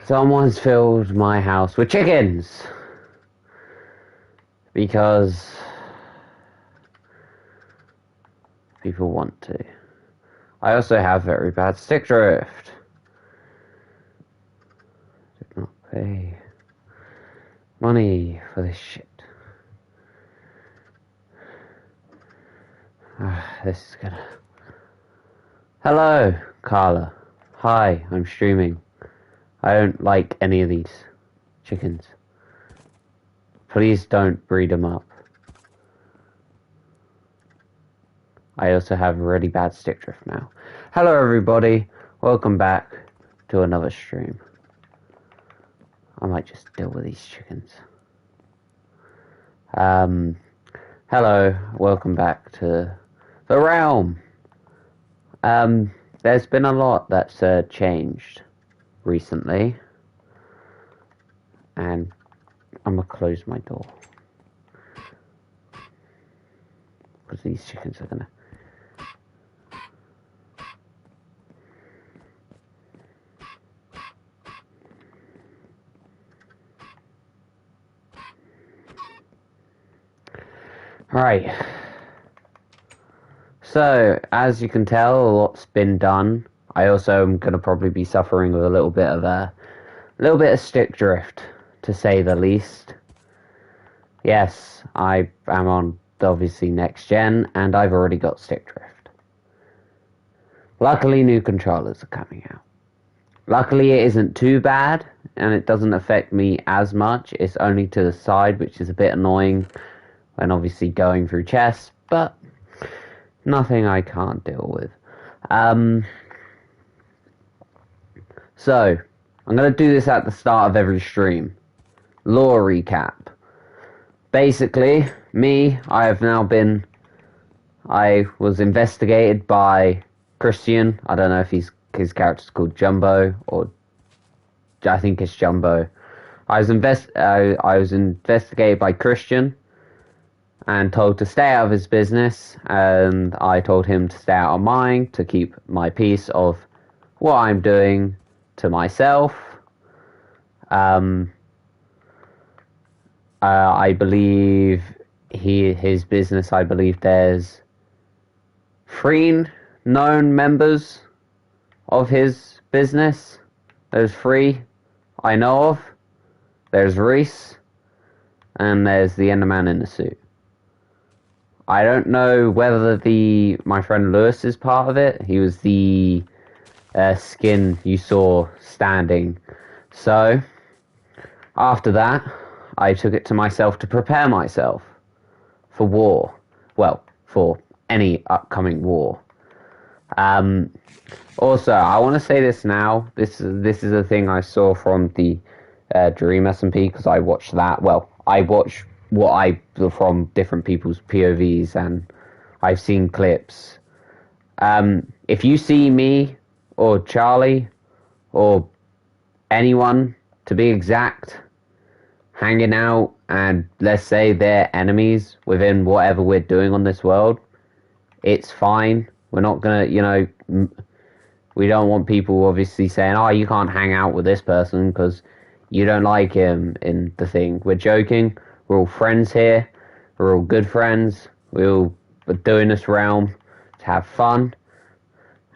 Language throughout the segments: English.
Someone's filled my house with chickens because people want to. I also have very bad stick drift. Did not pay money for this shit. This is gonna... Hello, Carla. Hi, I'm streaming. I don't like any of these chickens. Please don't breed them up. I also have really bad stick drift now. Hello everybody, welcome back to another stream. I might just deal with these chickens. Hello, welcome back to the realm. There's been a lot that's changed recently, and I'm gonna close my door because these chickens are gonna... Alright, so as you can tell, a lot's been done. I also am going to probably be suffering with a little bit of stick drift, to say the least. Yes, I am on obviously next gen, and I've already got stick drift. Luckily, new controllers are coming out. Luckily, it isn't too bad, and it doesn't affect me as much. It's only to the side, which is a bit annoying when obviously going through chess, but nothing I can't deal with. So, I'm going to do this at the start of every stream. Lore recap. Basically, I was investigated by Christian. I don't know if his character's called Jumbo, or I think it's Jumbo. I was investigated by Christian and told to stay out of his business, and I told him to stay out of mine, to keep my piece of what I'm doing to myself. I believe his business, I believe there's 3 known members of his business. There's 3 I know of. There's Reese, and there's the Enderman in the suit. I don't know whether my friend Lewis is part of it. He was the skin you saw standing. So, after that, I took it to myself to prepare myself for war. Well, for any upcoming war. Also, I want to say this now. This is a thing I saw from the Dream SMP, because I watched that. Well, I watched from different people's POVs, and I've seen clips. If you see me or Charlie or anyone, to be exact, hanging out, and let's say they're enemies within whatever we're doing on this world, it's fine. We're not gonna, we don't want people obviously saying, oh, you can't hang out with this person because you don't like him in the thing. We're joking. We're all friends here. We're all good friends. We're doing this realm to have fun.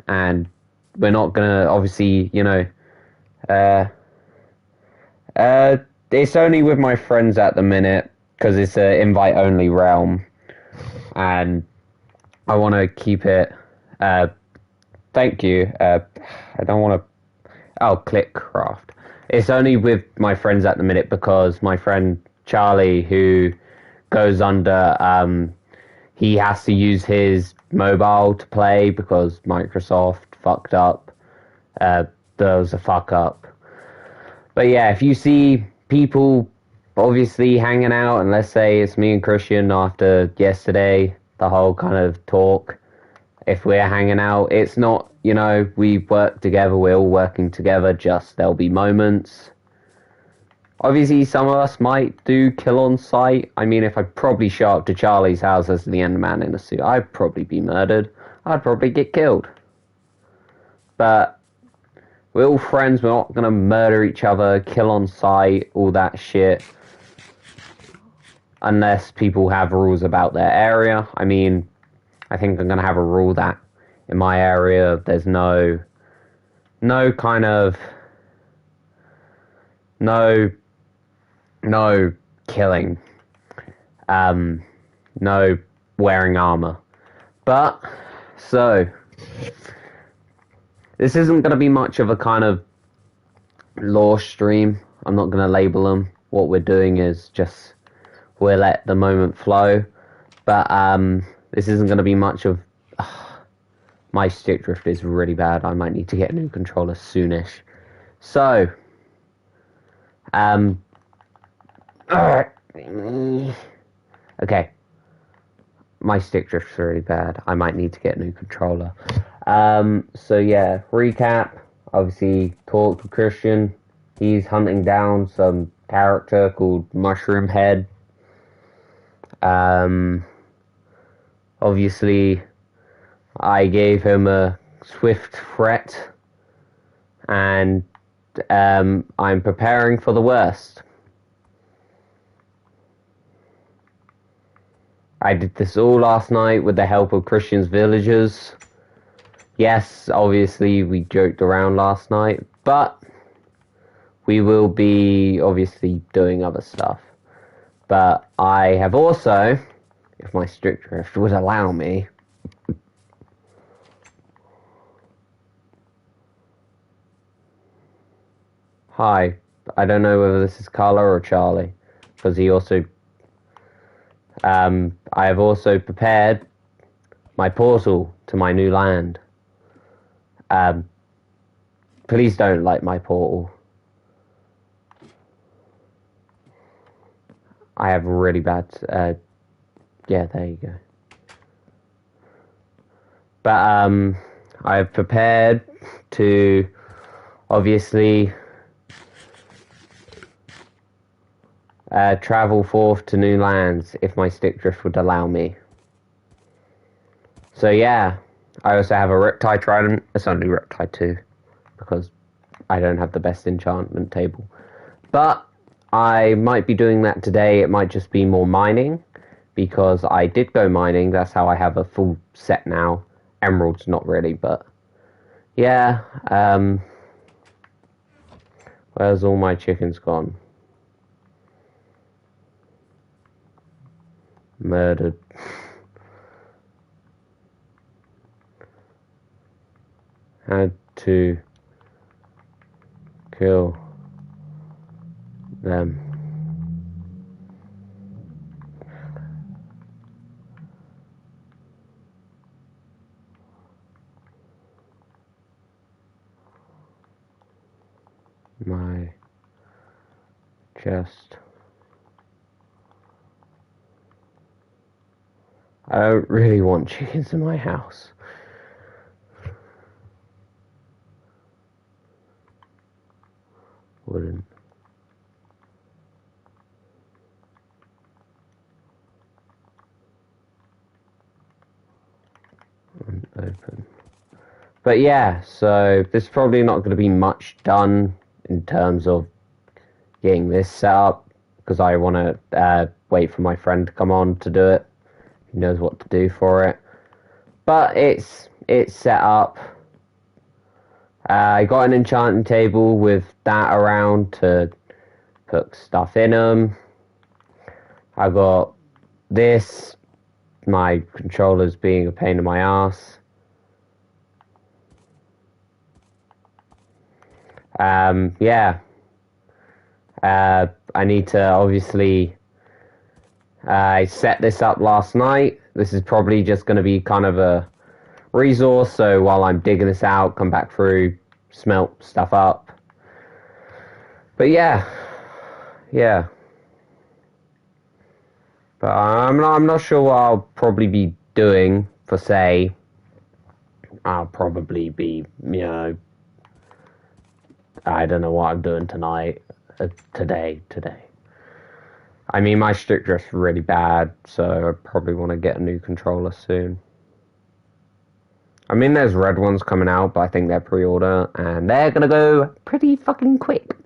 And we're not gonna, obviously, it's only with my friends at the minute, because it's an invite-only realm. And I want to keep it, thank you. I don't want to, Clickcraft. It's only with my friends at the minute because my friend Charlie, who goes under, he has to use his mobile to play because Microsoft fucked up. There was a fuck up. But yeah, if you see people obviously hanging out, and let's say it's me and Christian after yesterday, the whole kind of talk, if we're hanging out, it's not, we work together, we're all working together, just there'll be moments. Obviously, some of us might do kill on sight. I mean, if I probably show up to Charlie's house as the Enderman in a suit, I'd probably be murdered. I'd probably get killed. But We're all friends. We're not gonna murder each other, kill on sight, all that shit. Unless people have rules about their area. I mean, I think I'm gonna have a rule that in my area there's no kind of no killing, no wearing armor. But so this isn't gonna be much of a kind of lore stream. I'm not gonna label them. What we're doing is just we'll let the moment flow. But this isn't gonna be much of. My stick drift is really bad. I might need to get a new controller soonish. So, okay. My stick drift's really bad. I might need to get a new controller. So yeah, recap. Obviously, talked to Christian. He's hunting down some character called Mushroom Head. Obviously, I gave him a swift threat, and I'm preparing for the worst. I did this all last night with the help of Christian's villagers. Yes, obviously we joked around last night, but we will be obviously doing other stuff. But I have also, if my strict drift would allow me, hi, I don't know whether this is Carla or Charlie, because he also, I have also prepared my portal to my new land. Please don't light my portal. I have really bad, yeah, there you go. But, I have prepared to, obviously, travel forth to new lands if my stick drift would allow me. So yeah, I also have a Riptide Trident. It's only Riptide 2 because I don't have the best enchantment table. But I might be doing that today. It might just be more mining because I did go mining. That's how I have a full set now. Emeralds, not really, but yeah. Where's all my chickens gone? Murdered. Had to kill them. My chest. I don't really want chickens in my house. Wouldn't. Open. But yeah, so there's probably not going to be much done in terms of getting this set up because I want to wait for my friend to come on to do it. He knows what to do for it. But it's set up. I got an enchanting table with that around to put stuff in them. I got this. My controller's being a pain in my ass. Yeah. I need to obviously. I set this up last night. This is probably just going to be kind of a resource. So while I'm digging this out, come back through, smelt stuff up. But yeah. But I'm not sure what I'll probably be doing for say. I'll probably be, I don't know what I'm doing tonight, today. I mean, my stick drift's really bad, so I probably want to get a new controller soon. I mean, there's red ones coming out, but I think they're pre-order, and they're gonna go pretty fucking quick.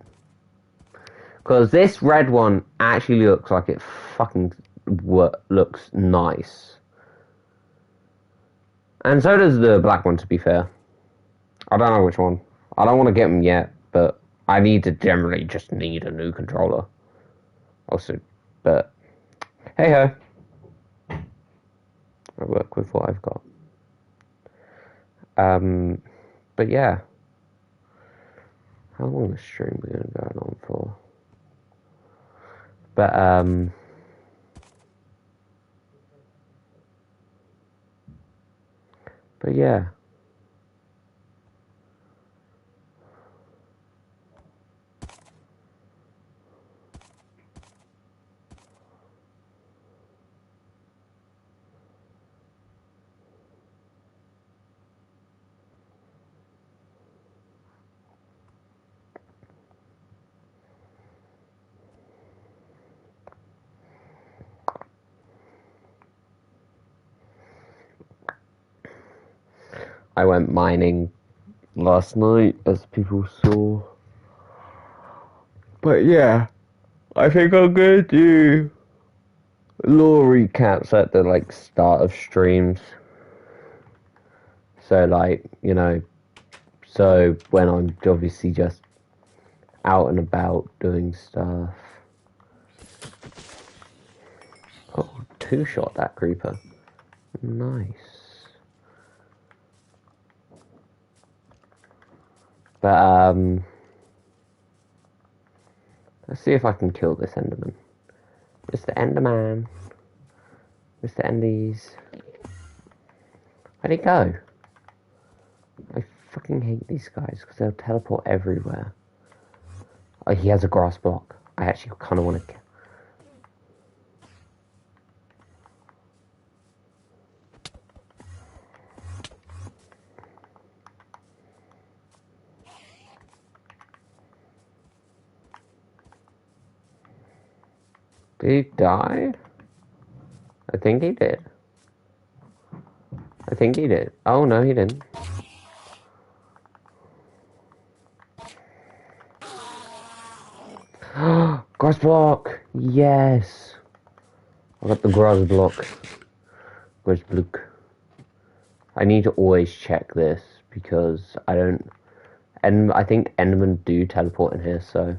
Because this red one actually looks like it fucking looks nice. And so does the black one, to be fair. I don't know which one. I don't want to get them yet, but I generally just need a new controller. Also, but hey ho. I work with what I've got. But yeah. How long is the stream we gonna go on for? But yeah. I went mining last night, as people saw. But yeah, I think I'm gonna do lore recaps at the start of streams. So so when I'm obviously just out and about doing stuff. Oh, two-shot that creeper. Nice. But let's see if I can kill this Enderman. Mr. Enderman. Mr. Endies. Where'd he go? I fucking hate these guys because they'll teleport everywhere. Oh, he has a grass block. I actually kind of want to... Did he die? I think he did. I think he did. Oh, no, he didn't. Grass block! Yes! I got the grass block. Grass block. I need to always check this because I don't... And I think Endermen do teleport in here, so...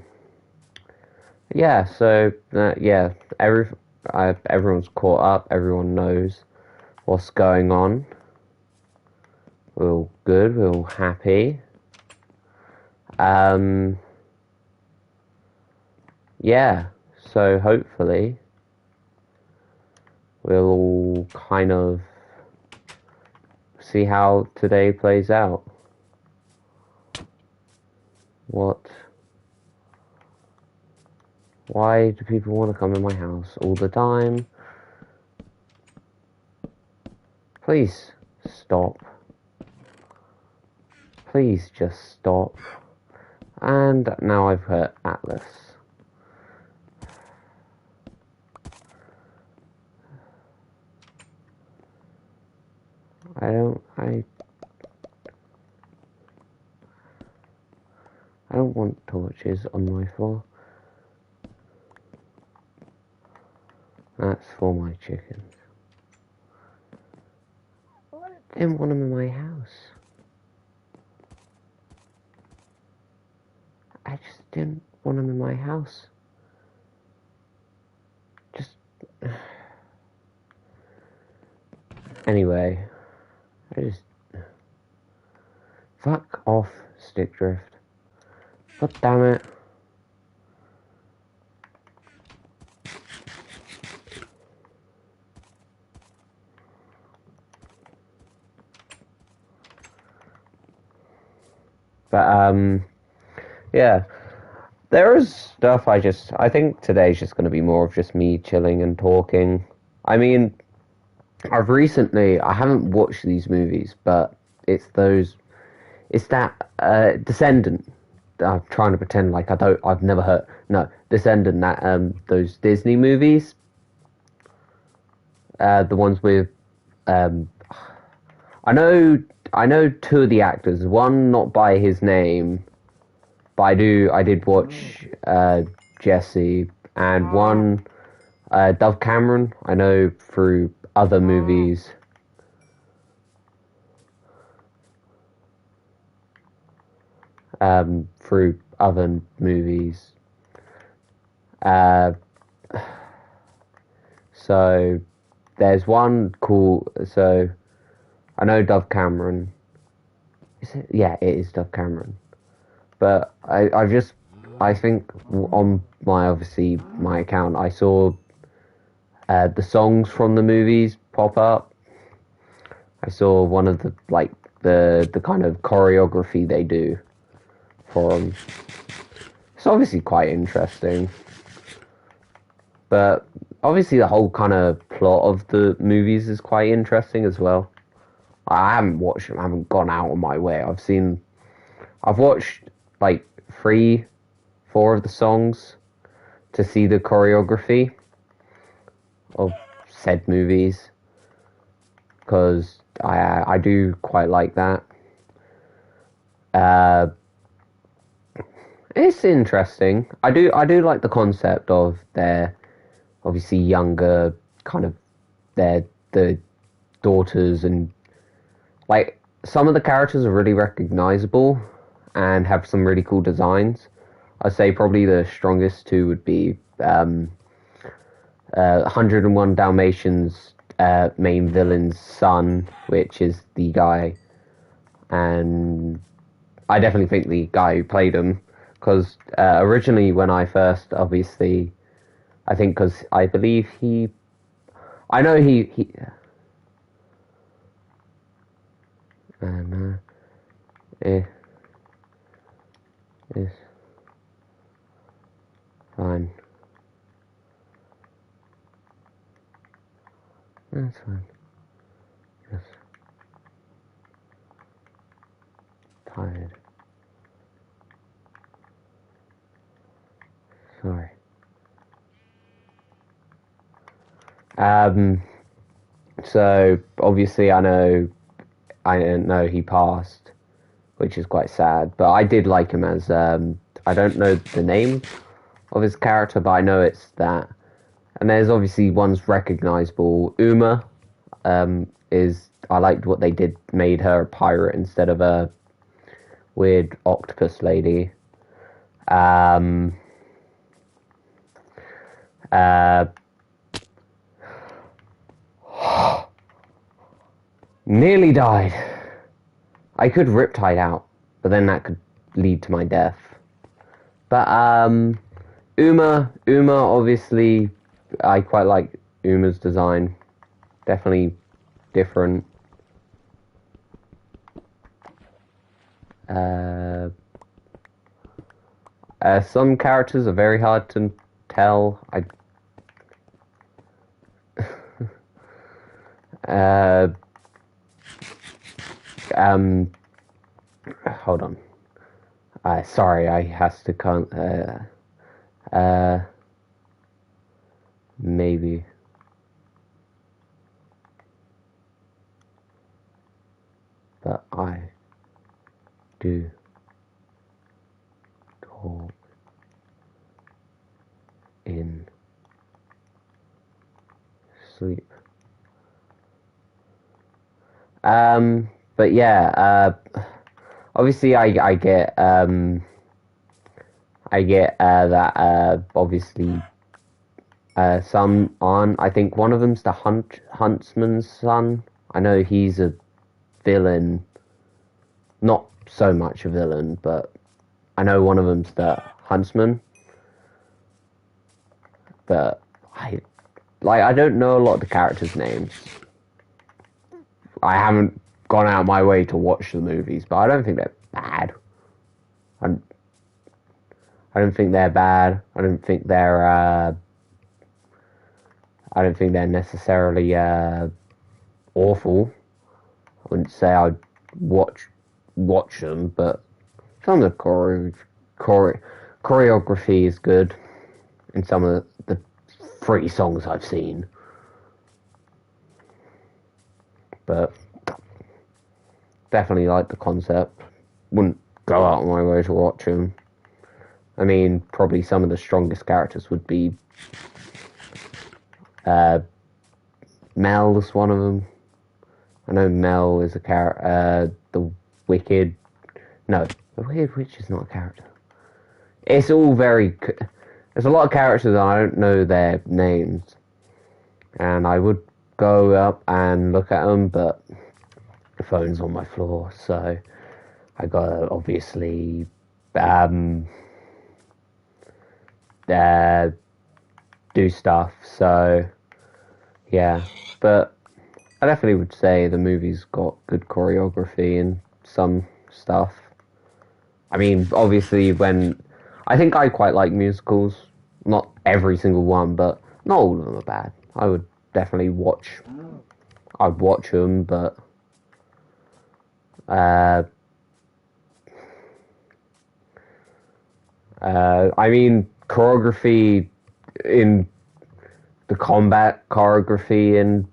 Yeah, so, yeah, everyone's caught up, everyone knows what's going on. We're all good, we're all happy. Yeah, so hopefully we'll all kind of see how today plays out. Why do people want to come in my house all the time? Please stop. Please just stop. And now I've hurt Atlas. I don't want torches on my floor. That's for my chickens. I didn't want them in my house. I just didn't want them in my house. Just... Anyway, fuck off, Stick Drift. God damn it. But, yeah. There is stuff I think today's just going to be more of just me chilling and talking. I mean, I haven't watched these movies, but it's that, Descendant. I'm trying to pretend like I've never heard, no, Descendant, that, those Disney movies. The ones with, I I know I know two of the actors. One not by his name, but I did watch Jesse, and one Dove Cameron. I know through other movies. Through other movies. Uh, so there's one called. So I know Dove Cameron. Is it? Yeah, it is Dove Cameron. But I think on my obviously my account, I saw the songs from the movies pop up. I saw one of the like the kind of choreography they do for them. It's obviously quite interesting, but obviously the whole kind of plot of the movies is quite interesting as well. I haven't watched them. I haven't gone out of my way. I've watched like three, four of the songs to see the choreography of said movies because I do quite like that. Uh, it's interesting. I do like the concept of their obviously younger kind of their the daughters and like some of the characters are really recognizable and have some really cool designs. I'd say probably the strongest two would be 101 Dalmatians main villain's son, which is the guy, and I definitely think the guy who played him, because originally when I first, obviously, I think because I believe I know he and eh, is fine. That's fine. Just tired. Sorry. So obviously I didn't know he passed, which is quite sad. But I did like him as I don't know the name of his character, but I know it's that. And there's obviously ones recognizable. Uma is I liked what they did, made her a pirate instead of a weird octopus lady. Um, uh, Nearly died. I could Riptide out, but then that could lead to my death. But Uma, obviously, I quite like Uma's design. Definitely different. Uh, some characters are very hard to tell. Uh, um, hold on. Sorry, I has to count. Maybe. But I do talk in sleep. But yeah, obviously I get that obviously some aren't. I think one of them's the huntsman's son. I know he's a villain, not so much a villain, but I know one of them's the huntsman. But I don't know a lot of the characters' names. I haven't gone out of my way to watch the movies, but I don't think they're bad. I, I don't think they're bad. I don't think they're I don't think they're necessarily awful. I wouldn't say I'd watch them, but some of the choreography is good in some of the three songs I've seen. But definitely like the concept. Wouldn't go out of my way to watch them. I mean, probably some of the strongest characters would be Mel's one of them. I know Mel is a character. The Wicked. No, the Wicked Witch is not a character. It's all very. There's a lot of characters and I don't know their names. And I would go up and look at them, but the phone's on my floor, so I gotta obviously do stuff. So yeah, but I definitely would say the movie's got good choreography and some stuff. I mean, obviously, I think I quite like musicals. Not every single one, but not all of them are bad. I would definitely watch. I'd watch them, but I mean, choreography in the combat choreography in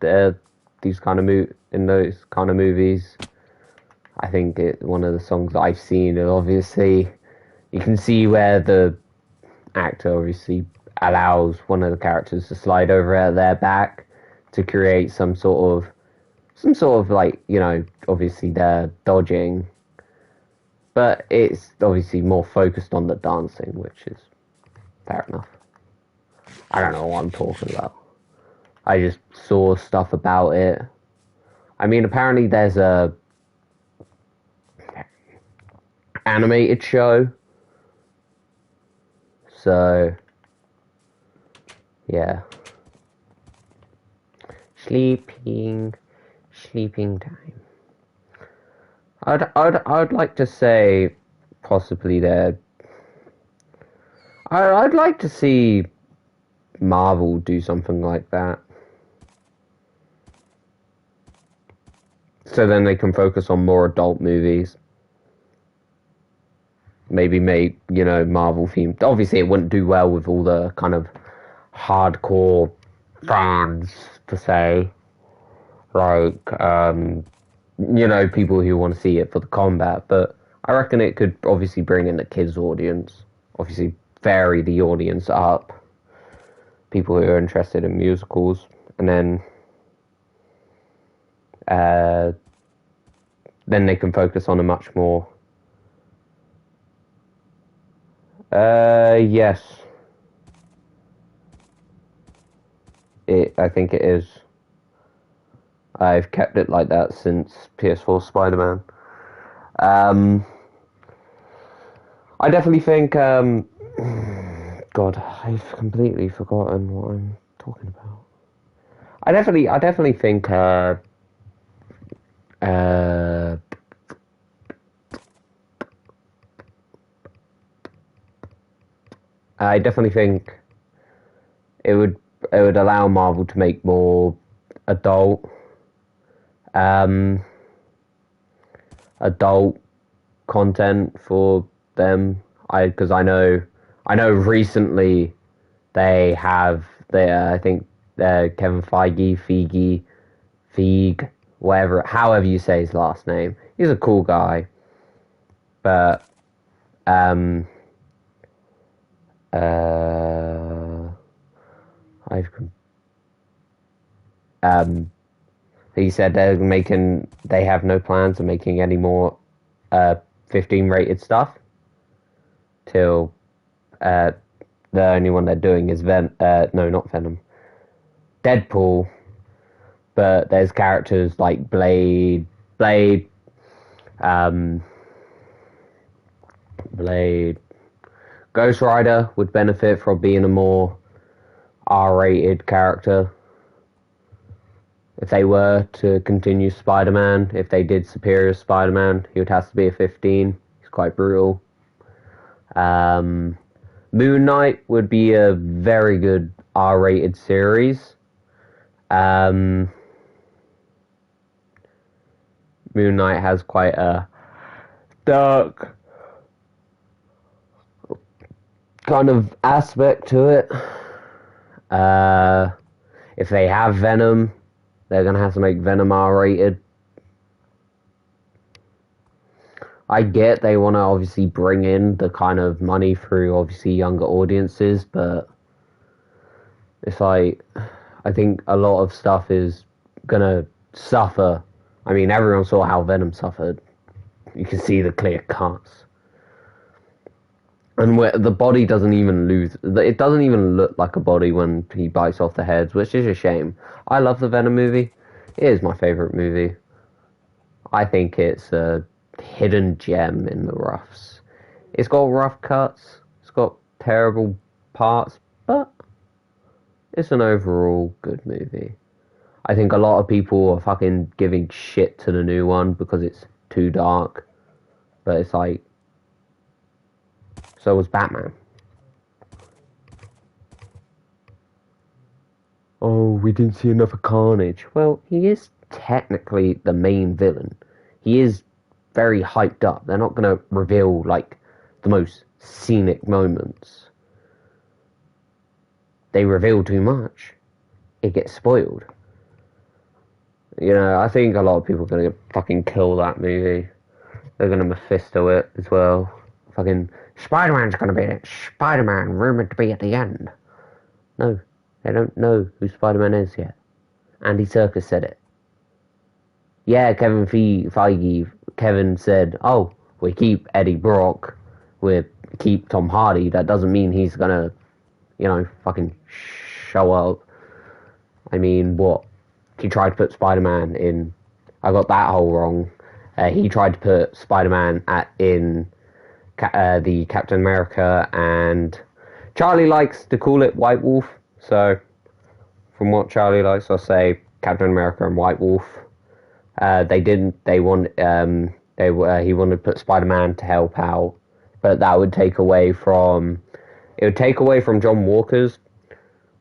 these kind of in those kind of movies. I think one of the songs that I've seen, and obviously you can see where the actor obviously allows one of the characters to slide over at their back to create some sort of like, obviously they're dodging, but it's obviously more focused on the dancing, which is fair enough. I don't know what I'm talking about. I just saw stuff about it. I mean, apparently there's a animated show. So, yeah. Sleeping time. I'd like to say possibly there. I'd like to see Marvel do something like that. So then they can focus on more adult movies. Maybe make, Marvel themed. Obviously, it wouldn't do well with all the kind of hardcore fans, per se. Like, people who want to see it for the combat. But I reckon it could obviously bring in the kids' audience. Obviously, vary the audience up. People who are interested in musicals. And then they can focus on a much more. Yes. I think it is. I've kept it like that since PS4 Spider-Man. I definitely think, God, I've completely forgotten what I'm talking about. I definitely think, I definitely think it would allow Marvel to make more adult content for them. Because I know recently I think Kevin Feige, whatever, however you say his last name. He's a cool guy, but he said they have no plans of making any more 15 rated stuff till the only one they're doing is not Venom, Deadpool. But there's characters like Blade, Ghost Rider would benefit from being a more R-rated character. If they were to continue Spider-Man, if they did Superior Spider-Man, he would have to be a 15. He's quite brutal. Moon Knight would be a very good R-rated series. Moon Knight has quite a dark kind of aspect to it. If they have Venom, they're going to have to make Venom R-rated. I get they want to obviously bring in the kind of money through obviously younger audiences, but it's like I think a lot of stuff is gonna suffer. I mean, everyone saw how Venom suffered. You can see the clear cuts. And where the body doesn't even lose, it doesn't even look like a body when he bites off the heads, which is a shame. I love the Venom movie. It is my favorite movie. I think it's a hidden gem in the roughs. It's got rough cuts, it's got terrible parts, but it's an overall good movie. I think a lot of people are fucking giving shit to the new one because it's too dark, but it's like, so was Batman. Oh, we didn't see enough of Carnage. Well, he is technically the main villain. He is very hyped up. They're not going to reveal, like, the most scenic moments. They reveal too much. It gets spoiled. You know, I think a lot of people are going to fucking kill that movie. They're going to Mephisto it as well. Fucking Spider-Man's going to be in it. Spider-Man, rumored to be at the end. No, they don't know who Spider-Man is yet. Andy Serkis said it. Yeah, Kevin said, oh, we keep Eddie Brock, we keep Tom Hardy. That doesn't mean he's going to, you know, fucking show up. I mean, what? He tried to put Spider-Man in. I got that whole wrong. He tried to put Spider-Man in the Captain America, and Charlie likes to call it White Wolf. So, from what Charlie likes, I'll say Captain America and White Wolf. They didn't. He wanted to put Spider-Man to help out, but that would take away from. It would take away from John Walker's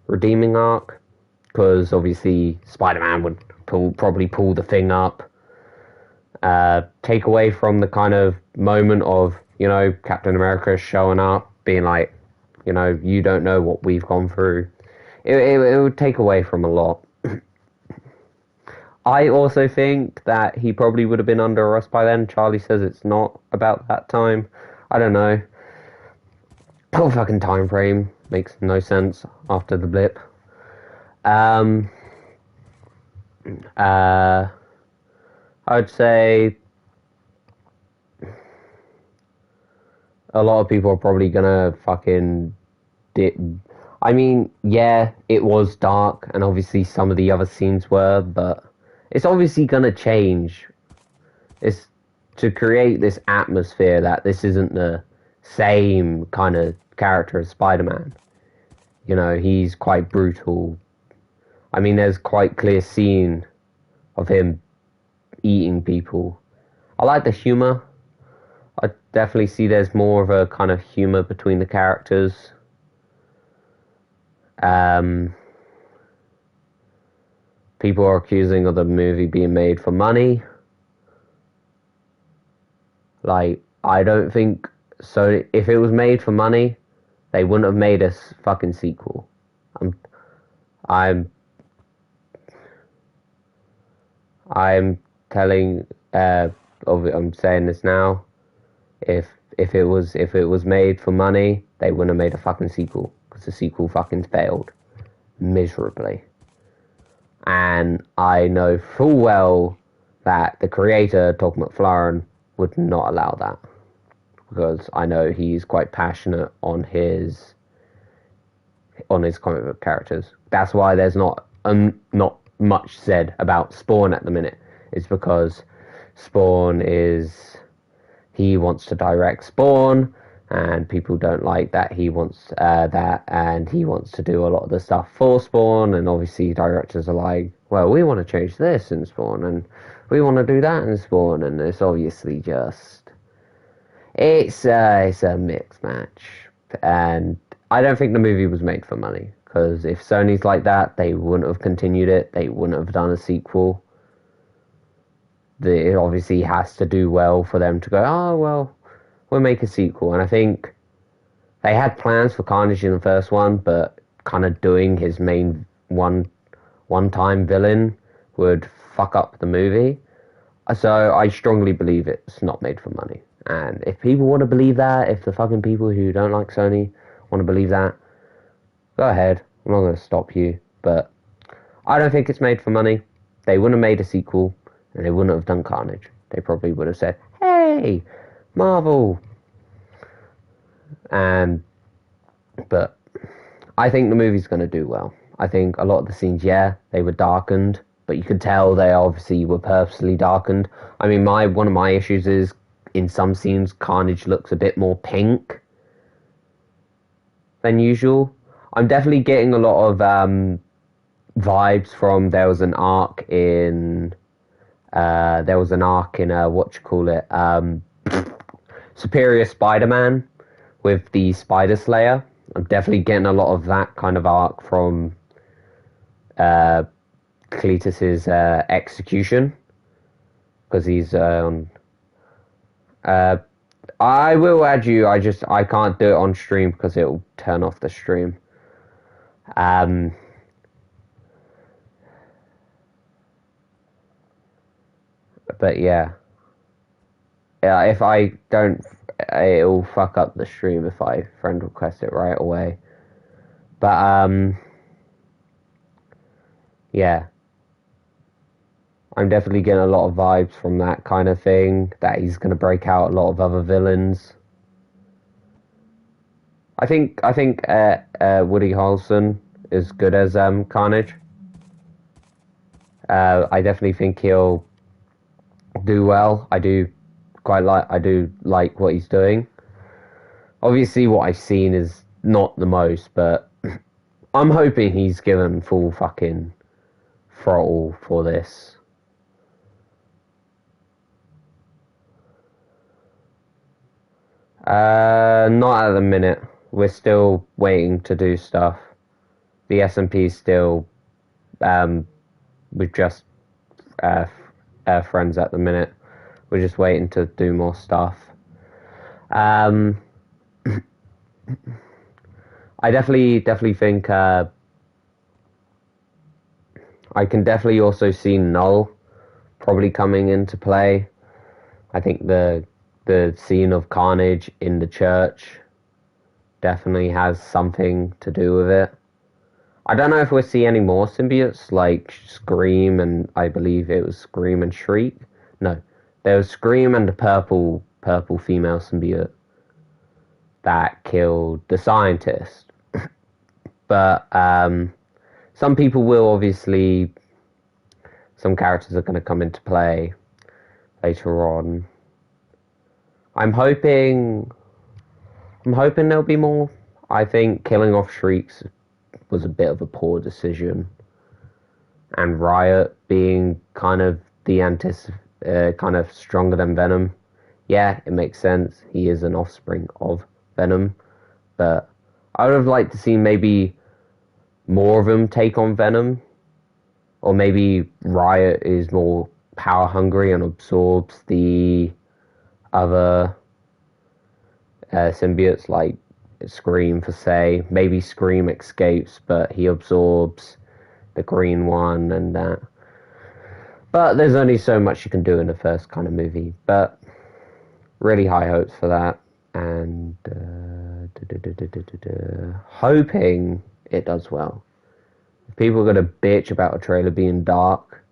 redeeming arc, because obviously Spider-Man would probably pull the thing up. Take away from the kind of moment of, you know, Captain America showing up, being like, you know, you don't know what we've gone through. It would take away from a lot. I also think that he probably would have been under arrest by then. Charlie says it's not about that time. I don't know. The whole fucking time frame makes no sense after the blip. I'd say a lot of people are probably gonna fucking I mean, yeah, it was dark, and obviously some of the other scenes were, but it's obviously gonna change. It's to create this atmosphere that this isn't the same kind of character as Spider-Man. You know, he's quite brutal. I mean, there's quite clear scene of him eating people. I like the humor. I definitely see there's more of a kind of humor between the characters. People are accusing of the movie being made for money. Like, I don't think so. If it was made for money, they wouldn't have made a fucking sequel. I'm telling. I'm saying this now. If it was made for money, they wouldn't have made a fucking sequel, because the sequel fucking failed miserably. And I know full well that the creator, Todd McFarlane, would not allow that, because I know he's quite passionate on his comic book characters. That's why there's not much said about Spawn at the minute. It's because Spawn he wants to direct Spawn, and people don't like that he wants that, and he wants to do a lot of the stuff for Spawn, and obviously directors are like, well, we want to change this in Spawn, and we want to do that in Spawn, and it's obviously just it's a mixed match. And I don't think the movie was made for money, because if Sony's like that, they wouldn't have continued it, they wouldn't have done a sequel. It obviously has to do well for them to go, oh, well, we'll make a sequel. And I think they had plans for Carnage in the first one, but kind of doing his main one-time villain would fuck up the movie. So I strongly believe it's not made for money. And if people want to believe that, if the fucking people who don't like Sony want to believe that, go ahead. I'm not going to stop you. But I don't think it's made for money. They wouldn't have made a sequel, and they wouldn't have done Carnage. They probably would have said, "Hey, Marvel." But I think the movie's going to do well. I think a lot of the scenes, they were darkened, but you could tell they obviously were purposely darkened. I mean, one of my issues is in some scenes, Carnage looks a bit more pink than usual. I'm definitely getting a lot of vibes from there was an arc in Superior Spider-Man with the Spider Slayer. I'm definitely getting a lot of that kind of arc from Cletus's execution, because he's on. I will add you. I can't do it on stream because it'll turn off the stream. But yeah, if I don't, it'll fuck up the stream if I friend request it right away. But yeah, I'm definitely getting a lot of vibes from that kind of thing, that he's going to break out a lot of other villains. I think Woody Harrelson is good as Carnage. I definitely think he'll do well. I do like what he's doing. Obviously, what I've seen is not the most, but I'm hoping he's given full fucking throttle for this. Not at the minute. We're still waiting to do stuff. The S&P still, we're just friends at the minute. We're just waiting to do more stuff. I definitely think I can definitely also see Null probably coming into play. I think the scene of Carnage in the church definitely has something to do with it. I don't know if we'll see any more symbiotes like Scream, and I believe it was Scream and Shriek. No, there was Scream and the purple female symbiote that killed the scientist. But some people will obviously, some characters are going to come into play later on. I'm hoping there'll be more. I think killing off Shrieks was a bit of a poor decision, and Riot being kind of the kind of stronger than Venom. Yeah, it makes sense. He is an offspring of Venom, but I would have liked to see maybe more of them take on Venom, or maybe Riot is more power hungry and absorbs the other symbiotes, like Scream for say. Maybe Scream escapes, but he absorbs the green one and that. But there's only so much you can do in the first kind of movie. But really high hopes for that, and hoping it does well. If people are gonna bitch about a trailer being dark,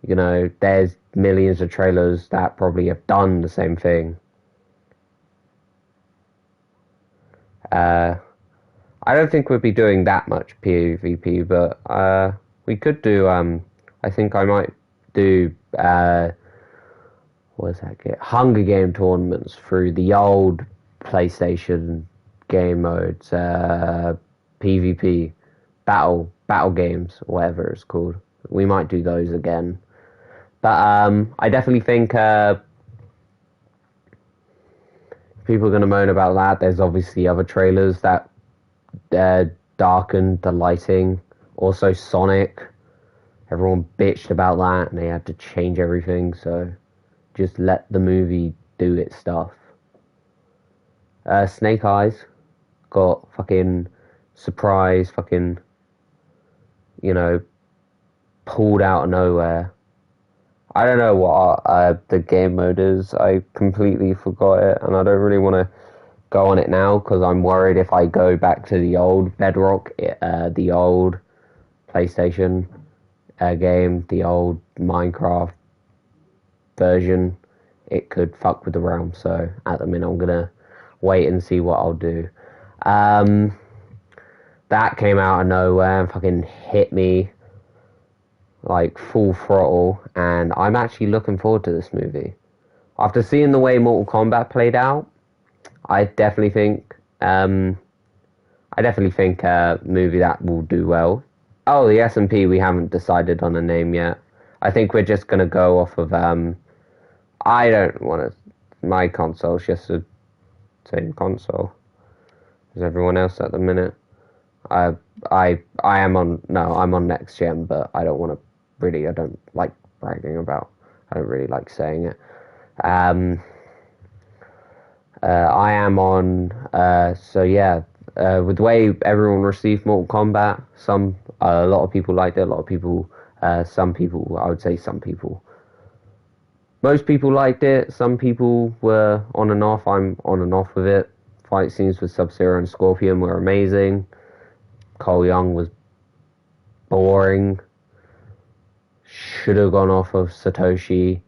you know, there's millions of trailers that probably have done the same thing. I don't think we'll be doing that much PvP, but we could do. I think I might do. What does that get? Hunger Game tournaments through the old PlayStation game modes. PvP, battle games, whatever it's called. We might do those again. But I definitely think people are going to moan about that. There's obviously other trailers that darkened the lighting. Also Sonic. Everyone bitched about that and they had to change everything. So just let the movie do its stuff. Snake Eyes got fucking surprise, fucking, you know, pulled out of nowhere. I don't know what the game mode is. I completely forgot it, and I don't really want to go on it now because I'm worried if I go back to the old Bedrock, the old PlayStation game, the old Minecraft version, it could fuck with the realm. So at the minute, I'm gonna wait and see what I'll do. Um, that came out of nowhere and fucking hit me like full throttle, and I'm actually looking forward to this movie. After seeing the way Mortal Kombat played out, I definitely think a movie that will do well. Oh, the S&P, we haven't decided on a name yet. I think we're just gonna go off of I don't want to. My console's just the same console as everyone else at the minute. I I am on. No, I'm on next gen, but I don't want to really. I don't like bragging about. I don't really like saying it. I am on. So yeah, with the way everyone received Mortal Kombat, a lot of people liked it. A lot of people. Some people. I would say some people. Most people liked it. Some people were on and off. I'm on and off with it. Fight scenes with Sub-Zero and Scorpion were amazing. Cole Young was boring. Should have gone off of Satoshi.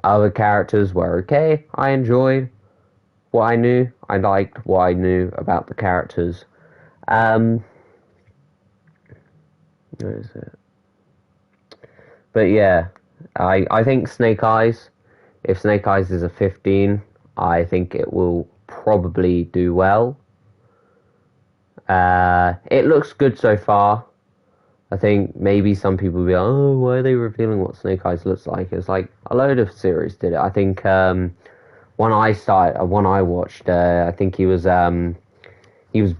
Other characters were okay. I enjoyed what I knew. I liked what I knew about the characters. Where is it? But yeah, I think Snake Eyes, if Snake Eyes is a 15, I think it will probably do well. It looks good so far. I think maybe some people will be like, oh, why are they revealing what Snake Eyes looks like? It's like a load of series did it. I think one I watched, I think he was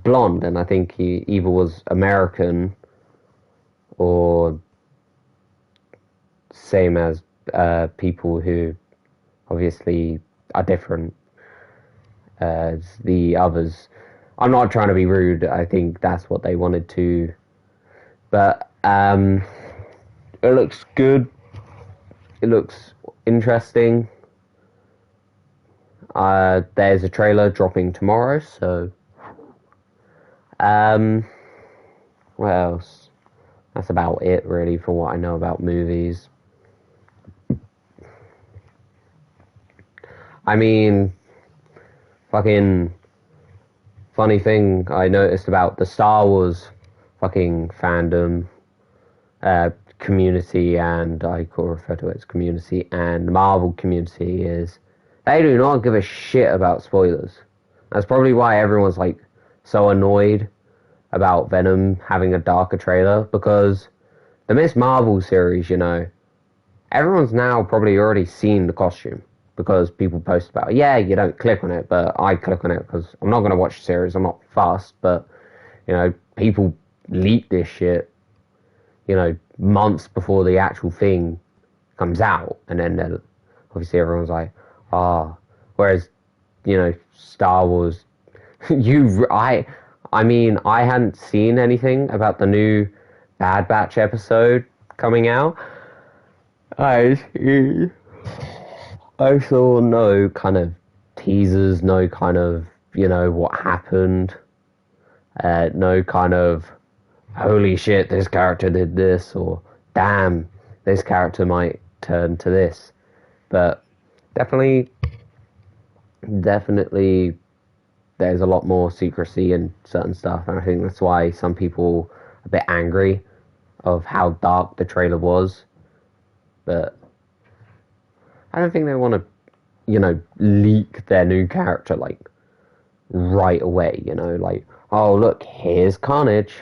blonde, and I think he either was American or same as people who obviously are different as the others. I'm not trying to be rude. I think that's what they wanted to. But it looks good. It looks interesting. There's a trailer dropping tomorrow, so what else? That's about it, really, for what I know about movies. I mean, fucking funny thing I noticed about the Star Wars fucking fandom, community, and I could refer to it as community, and the Marvel community is they do not give a shit about spoilers. That's probably why everyone's like so annoyed about Venom having a darker trailer, because the Miss Marvel series, everyone's now probably already seen the costume because people post about it. Yeah, you don't click on it, but I click on it because I'm not going to watch the series. I'm not fast, but people leak this shit, months before the actual thing comes out, and then obviously everyone's like, whereas, Star Wars, I mean, I hadn't seen anything about the new Bad Batch episode coming out. I saw no kind of teasers, no kind of, what happened, no kind of, holy shit, this character did this, or damn, this character might turn to this. But definitely, there's a lot more secrecy in certain stuff, and I think that's why some people are a bit angry of how dark the trailer was. But I don't think they want to, leak their new character, like, right away, like, oh, look, here's Carnage.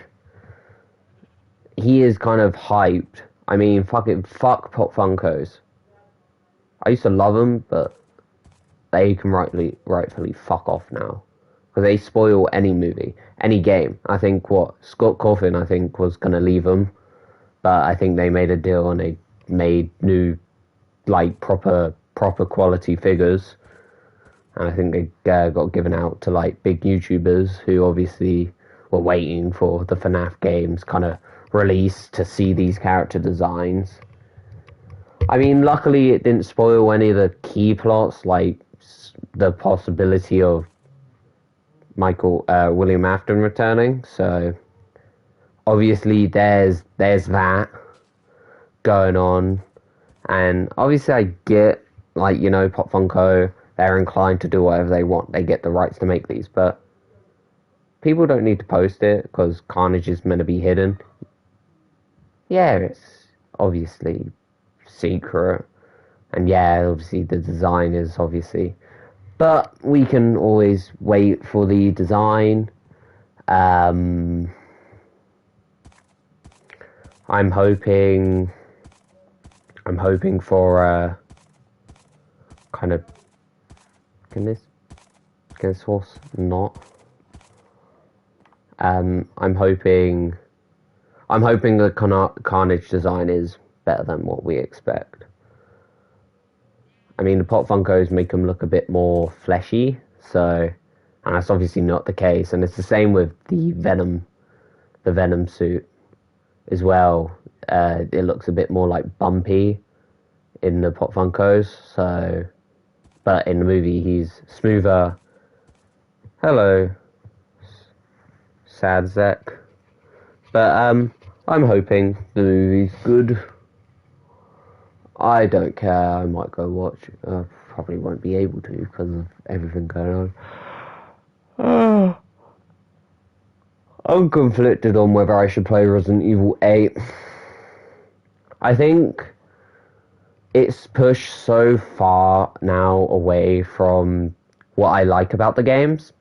He is kind of hyped. I mean, fuck Pop Funkos. I used to love them, but they can rightfully fuck off now. Because they spoil any movie, any game. I think Scott Cawthon, I think, was going to leave them. But I think they made a deal and they made new, like, proper quality figures. And I think they got given out to, like, big YouTubers who obviously were waiting for the FNAF games kind of release to see these character designs. I mean, luckily it didn't spoil any of the key plots, like the possibility of William Afton returning. So obviously there's that going on, and obviously I get, like, Pop Funko, they're inclined to do whatever they want. They get the rights to make these, but people don't need to post it because Carnage is meant to be hidden. Yeah, it's obviously secret, and yeah, obviously the design is obviously, but we can always wait for the design. Um, I'm hoping. I'm hoping for kind of. Can this horse not? I'm hoping. I'm hoping the Carnage design is better than what we expect. I mean, the Pop Funkos make them look a bit more fleshy, so, and that's obviously not the case. And it's the same with the Venom suit as well. It looks a bit more like bumpy in the Pop Funkos, so, but in the movie he's smoother. Hello, Sad Zek. But I'm hoping the movie's good. I don't care. I might go watch it. Probably won't be able to because of everything going on. I'm conflicted on whether I should play Resident Evil 8. I think it's pushed so far now away from what I like about the games.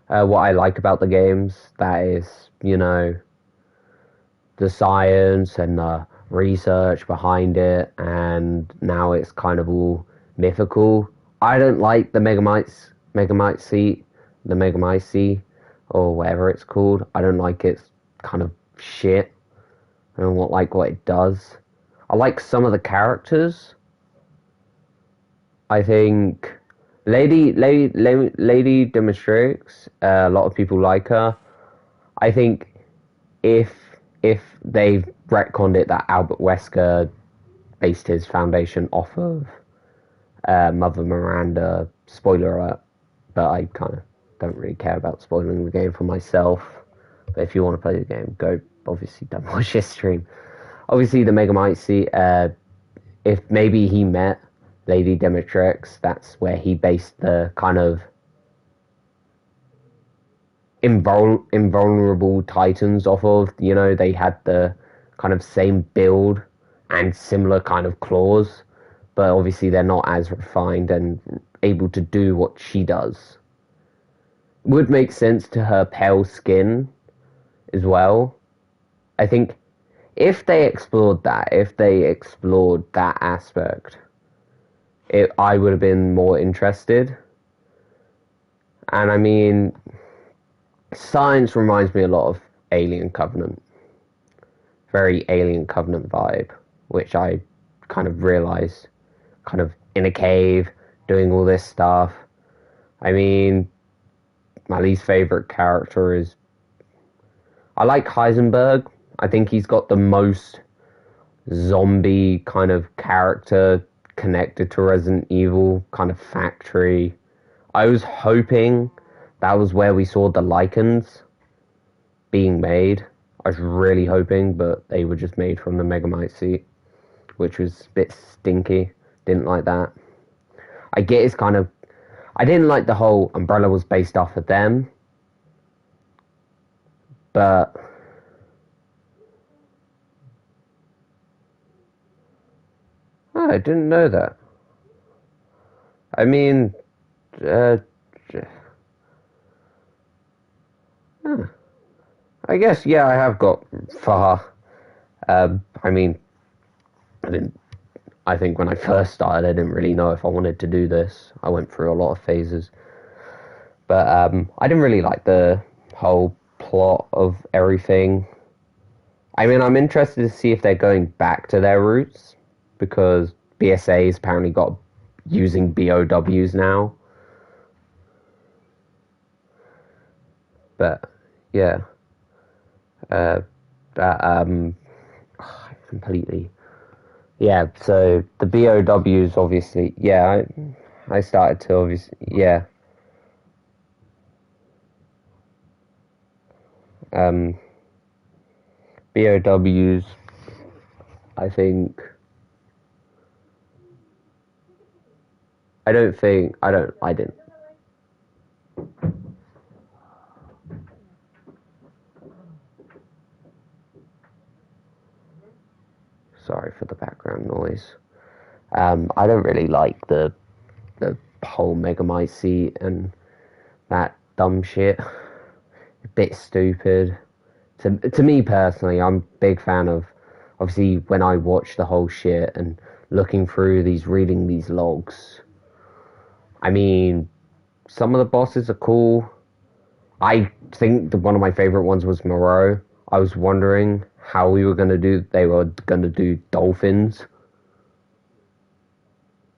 What I like about the games, that is, the science and the research behind it, and now it's kind of all mythical. I don't like the Megamite seat, the Megamycete, or whatever it's called. I don't like its kind of shit. I don't like what it does. I like some of the characters. I think Lady Dimitrescu, a lot of people like her. I think if they've retconned it that Albert Wesker based his foundation off of Mother Miranda, spoiler alert, but I kind of don't really care about spoiling the game for myself. But if you want to play the game, go. Obviously, don't watch this stream. Obviously, the Megamycete, if maybe he met Lady Dimitrescu, that's where he based the kind of invulnerable Titans off of. They had the kind of same build and similar kind of claws, but obviously they're not as refined and able to do what she does. Would make sense to her pale skin as well. I think if they explored that aspect, I would have been more interested. And I mean, science reminds me a lot of Alien Covenant. Very Alien Covenant vibe, which I kind of realized kind of in a cave doing all this stuff. I mean, my least favorite character is, I like Heisenberg. I think he's got the most zombie kind of character connected to Resident Evil, kind of factory. I was hoping that was where we saw the Lycans being made. I was really hoping, but they were just made from the Megamycete, which was a bit stinky. Didn't like that. I get it's kind of... I didn't like the whole Umbrella was based off of them, but... Oh, I didn't know that. I mean... I guess, yeah, I have got far. I mean, I think when I first started, I didn't really know if I wanted to do this. I went through a lot of phases. But I didn't really like the whole plot of everything. I mean, I'm interested to see if they're going back to their roots, because BSA's apparently got using BOWs now. But, yeah. that completely. Yeah, so the BOWs obviously. Yeah, I started to obviously. Yeah, um, BOWs. I think. I don't think. I don't. I didn't. Sorry for the background noise. I don't really like the whole Megamind seat and that dumb shit. A bit stupid. To me personally, I'm a big fan of, obviously, when I watch the whole shit and looking through these, reading these logs. I mean, some of the bosses are cool. I think one of my favorite ones was Moreau. I was wondering how we were gonna do. They were gonna do dolphins,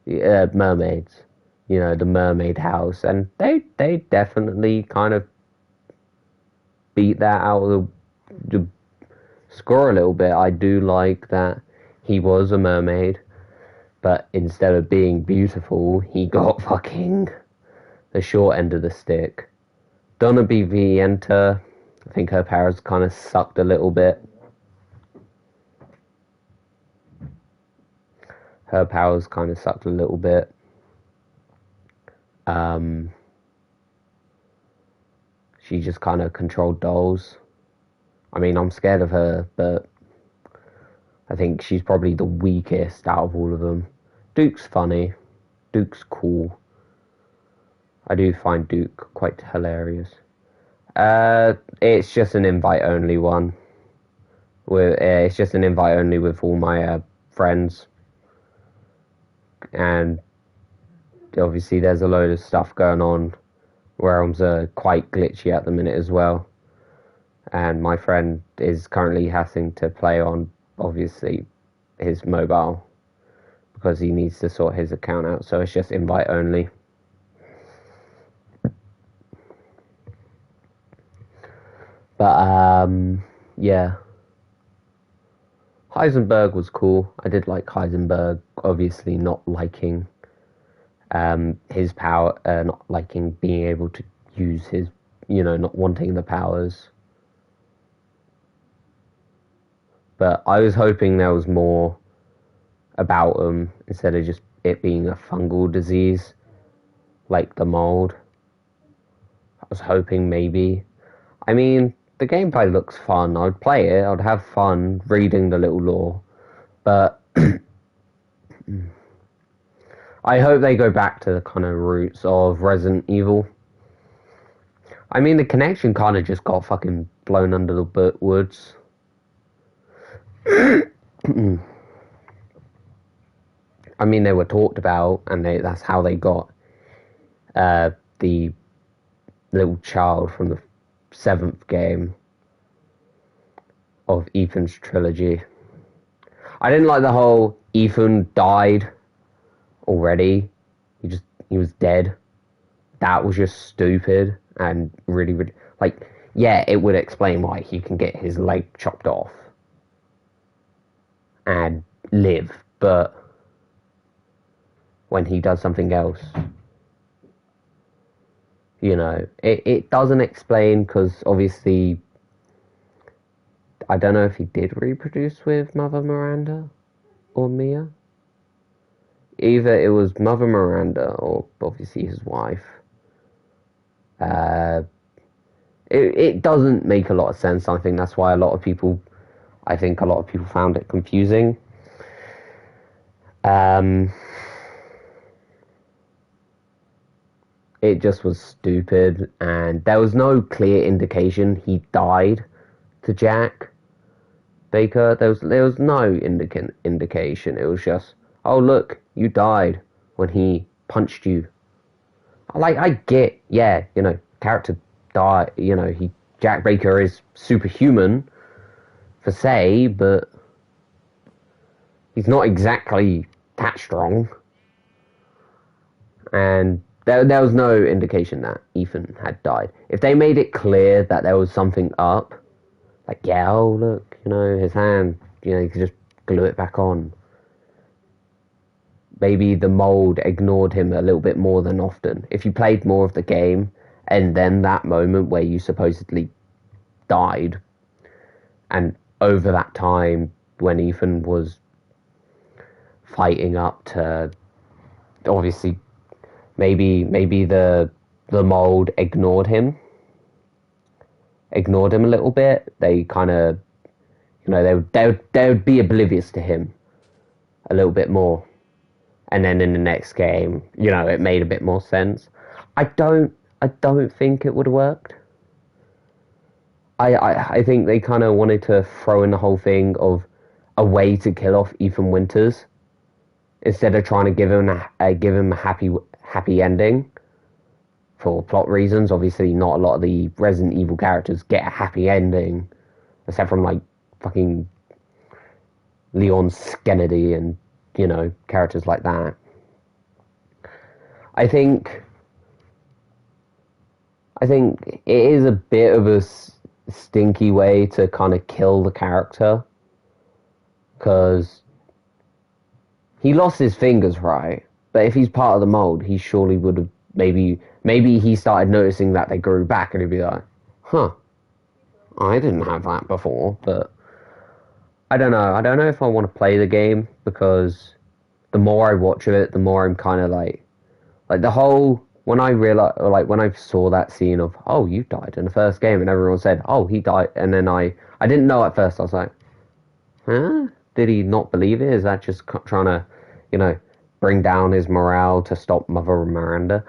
mermaids. You know, the mermaid house, and they definitely kind of beat that out of the score a little bit. I do like that he was a mermaid, but instead of being beautiful, he got fucking the short end of the stick. Donna BV enter. I think her powers kind of sucked a little bit. Her powers kind of sucked a little bit. Um, she just kind of controlled dolls. I mean, I'm scared of her, but I think she's probably the weakest out of all of them. Duke's funny. Duke's cool. I do find Duke quite hilarious. It's just an invite only one. It's just an invite only with all my friends, and obviously there's a load of stuff going on. Realms are quite glitchy at the minute as well, and my friend is currently having to play on obviously his mobile because he needs to sort his account out. So it's just invite only. But yeah. Heisenberg was cool. I did like Heisenberg, obviously not liking his power, not liking being able to use his, not wanting the powers. But I was hoping there was more about him instead of just it being a fungal disease like the mold. I was hoping maybe. I mean, the gameplay looks fun. I'd play it. I'd have fun reading the little lore. But I hope they go back to the kind of roots of Resident Evil. I mean, the connection kind of just got fucking blown under the woods. I mean, they were talked about, and that's how they got the little child from the 7th game of Ethan's trilogy. I didn't like the whole Ethan died already. He was dead. That was just stupid and really, really, like, yeah, it would explain why he can get his leg chopped off and live, but when he does something else, it doesn't explain, because obviously I don't know if he did reproduce with Mother Miranda or Mia. Either it was Mother Miranda or obviously his wife. It doesn't make a lot of sense. I think that's why a lot of people found it confusing. It just was stupid, and there was no clear indication he died to Jack Baker. There was no indication. It was just, oh look, you died when he punched you. I get, yeah, character die. Jack Baker is superhuman for say, but he's not exactly that strong. And there was no indication that Ethan had died. If they made it clear that there was something up, Like, yeah, oh look, his hand, you could just glue it back on. Maybe the mold ignored him a little bit more than often. If you played more of the game, and then that moment where you supposedly died, and over that time when Ethan was fighting up to, obviously, maybe the mold ignored him a little bit. They kind of, they would be oblivious to him a little bit more. And then in the next game, it made a bit more sense. I don't think it would have worked. I think they kind of wanted to throw in the whole thing of a way to kill off Ethan Winters instead of trying to give him a happy ending for plot reasons. Obviously, not a lot of the Resident Evil characters get a happy ending, except from like fucking Leon Kennedy and characters like that. I think it is a bit of a stinky way to kind of kill the character, because he lost his fingers, right? But if he's part of the mold, he surely would have maybe he started noticing that they grew back, and he'd be like, huh, I didn't have that before. But I don't know. I don't know if I want to play the game, because the more I watch of it, the more I'm kind of like the whole, when I realized, like when I saw that scene of, oh, you died in the first game, and everyone said, oh, he died, and then I didn't know at first. I was like, huh? Did he not believe it? Is that just trying to, bring down his morale to stop Mother Miranda?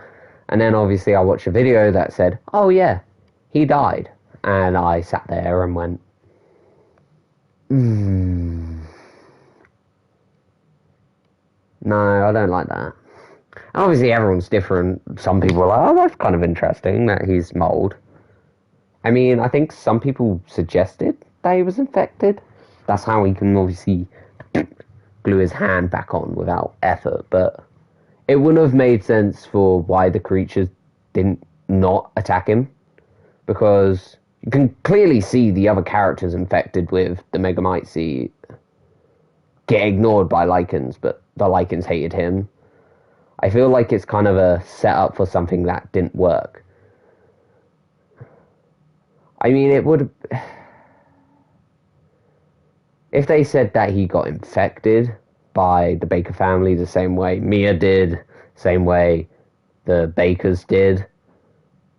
And then obviously I watched a video that said, oh yeah, he died, and I sat there and went, no, I don't like that. Obviously, everyone's different. Some people are like, oh, that's kind of interesting that he's mold. I mean, I think some people suggested that he was infected. That's how he can obviously glue his hand back on without effort. But it wouldn't have made sense for why the creatures didn't not attack him. Because you can clearly see the other characters infected with the Megamite seed get ignored by Lycans, but the Lycans hated him. I feel like it's kind of a setup for something that didn't work. I mean, it would, if they said that he got infected by the Baker family the same way Mia did, same way the Bakers did,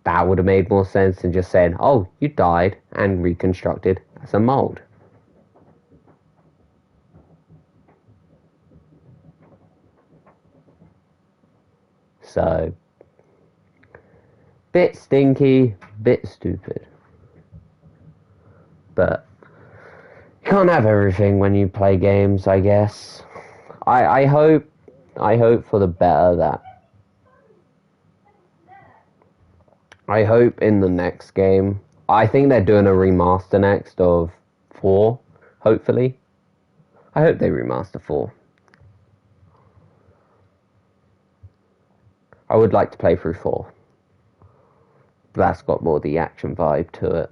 that would have made more sense than just saying, oh, you died and reconstructed as a mold. So, bit stinky, bit stupid. But you can't have everything when you play games, I guess. I hope for the better that I hope in the next game, I think they're doing a remaster next of 4, hopefully. I hope they remaster 4. I would like to play through 4. That's got more of the action vibe to it.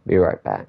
Be right back.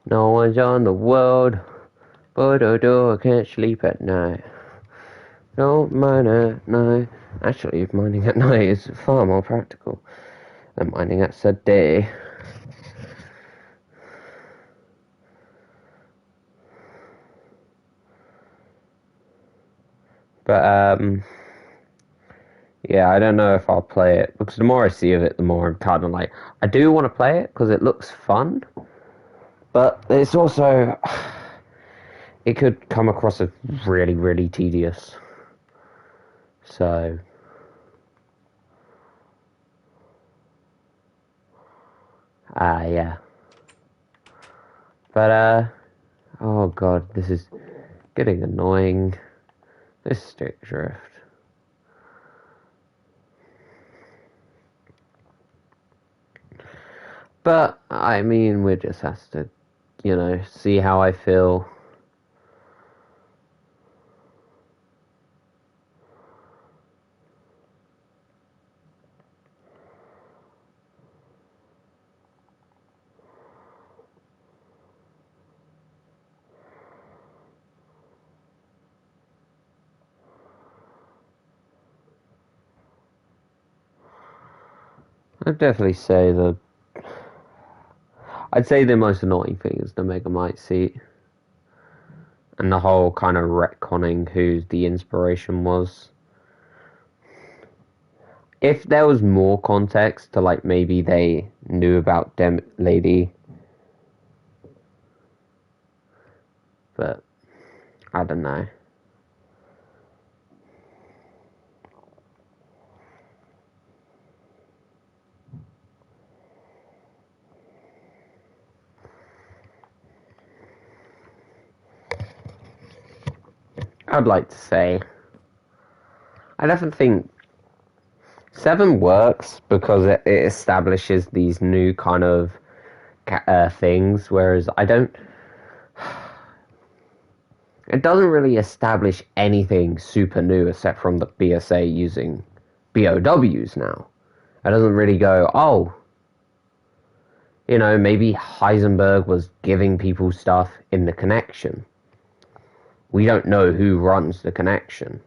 No one's on the world, but I can't sleep at night. Don't mine at night. Actually, mining at night is far more practical than mining at the day. But, yeah, I don't know if I'll play it, because the more I see of it, the more I'm kind of like, I do want to play it, because it looks fun, but it's also, it could come across as really, really tedious. So, yeah. But, oh god, this is getting annoying. This stick drift. But, I mean, we just have to, see how I feel. I'd definitely say I'd say the most annoying thing is the Megamind seat. And the whole kind of retconning who the inspiration was. If there was more context to, like, maybe they knew about Dem Lady. But, I don't know. I'd like to say, I definitely think 7 works because it establishes these new kind of things, whereas I don't. It doesn't really establish anything super new except from the BSA using BOWs now. It doesn't really go, oh, maybe Heisenberg was giving people stuff in the connection. We don't know who runs the connection.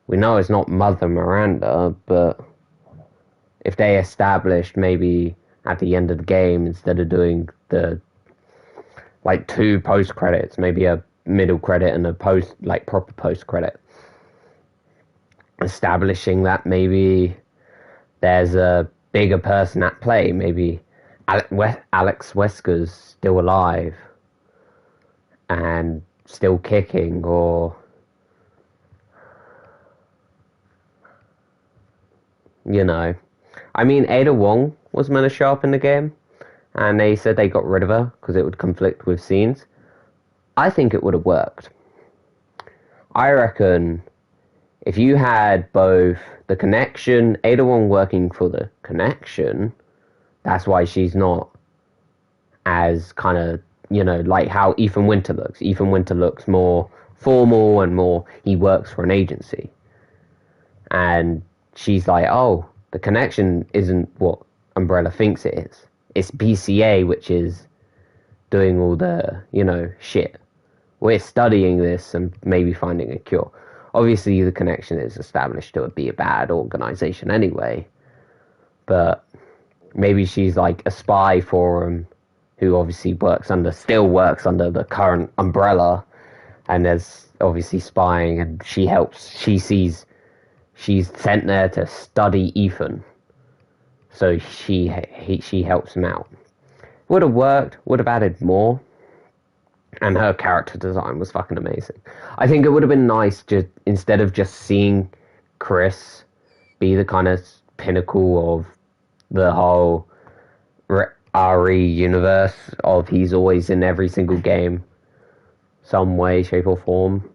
We know it's not Mother Miranda, but if they established maybe at the end of the game, instead of doing the, like, 2 post credits, maybe a middle credit and a proper post credit, establishing that maybe there's a bigger person at play, maybe Alex Wesker's still alive and still kicking, or I mean, Ada Wong was meant to show up in the game, and they said they got rid of her because it would conflict with scenes. I think it would have worked. I reckon if you had both the connection, Ada Wong working for the connection, that's why she's not as kind of, like how Ethan Winter looks. Ethan Winter looks more formal and more, he works for an agency. And she's like, oh, the connection isn't what Umbrella thinks it is. It's BCA, which is doing all the, shit. We're studying this and maybe finding a cure. Obviously, the connection is established to be a bad organization anyway. But maybe she's like a spy for him who obviously still works under the current Umbrella. And there's obviously spying, and she's sent there to study Ethan. So she helps him out. Would have worked, would have added more. And her character design was fucking amazing. I think it would have been nice just instead of just seeing Chris be the kind of pinnacle of the whole RE universe of he's always in every single game, some way, shape or form.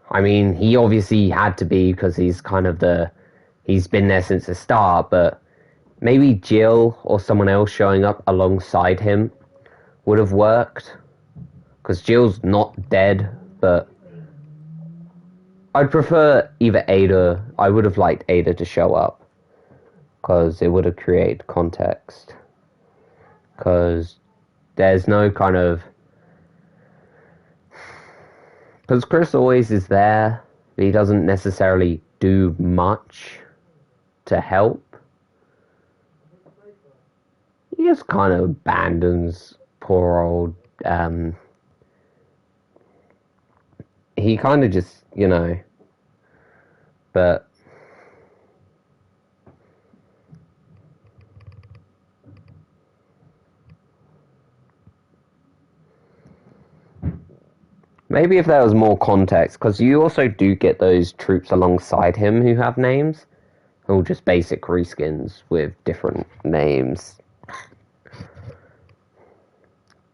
I mean, he obviously had to be because he's he's been there since the start, but maybe Jill or someone else showing up alongside him would have worked, because Jill's not dead, but I'd prefer either Ada. I would have liked Ada to show up, because it would have created context, because there's no kind of... Because Chris always is there, but he doesn't necessarily do much to help. He just kind of abandons poor old... he kind of just, but... Maybe if there was more context, because you also do get those troops alongside him who have names, or just basic reskins with different names.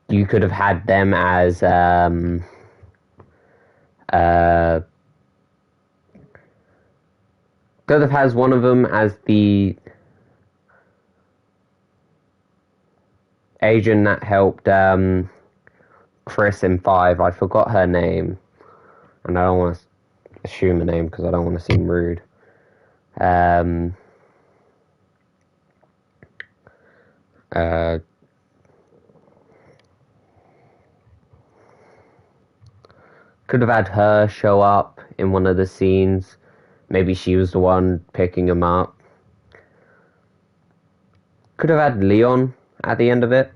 You could have had them as, could have had one of them as the agent that helped, Chris in 5, I forgot her name, and I don't want to assume a name because I don't want to seem rude. Could have had her show up in one of the scenes. Maybe she was the one picking him up. Could have had Leon at the end of it.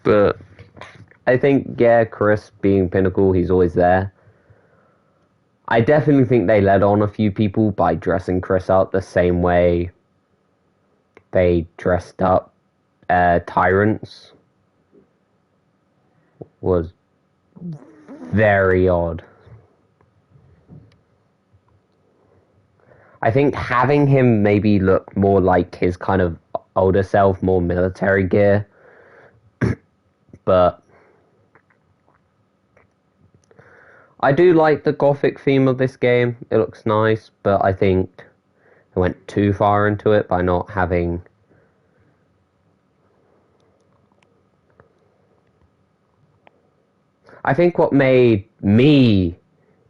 But I think, Chris being Pinnacle, he's always there. I definitely think they led on a few people by dressing Chris up the same way they dressed up Tyrants. Was very odd. I think having him maybe look more like his kind of older self, more military gear, but I do like the gothic theme of this game. It looks nice, but I think I went too far into it by not having... I think what made me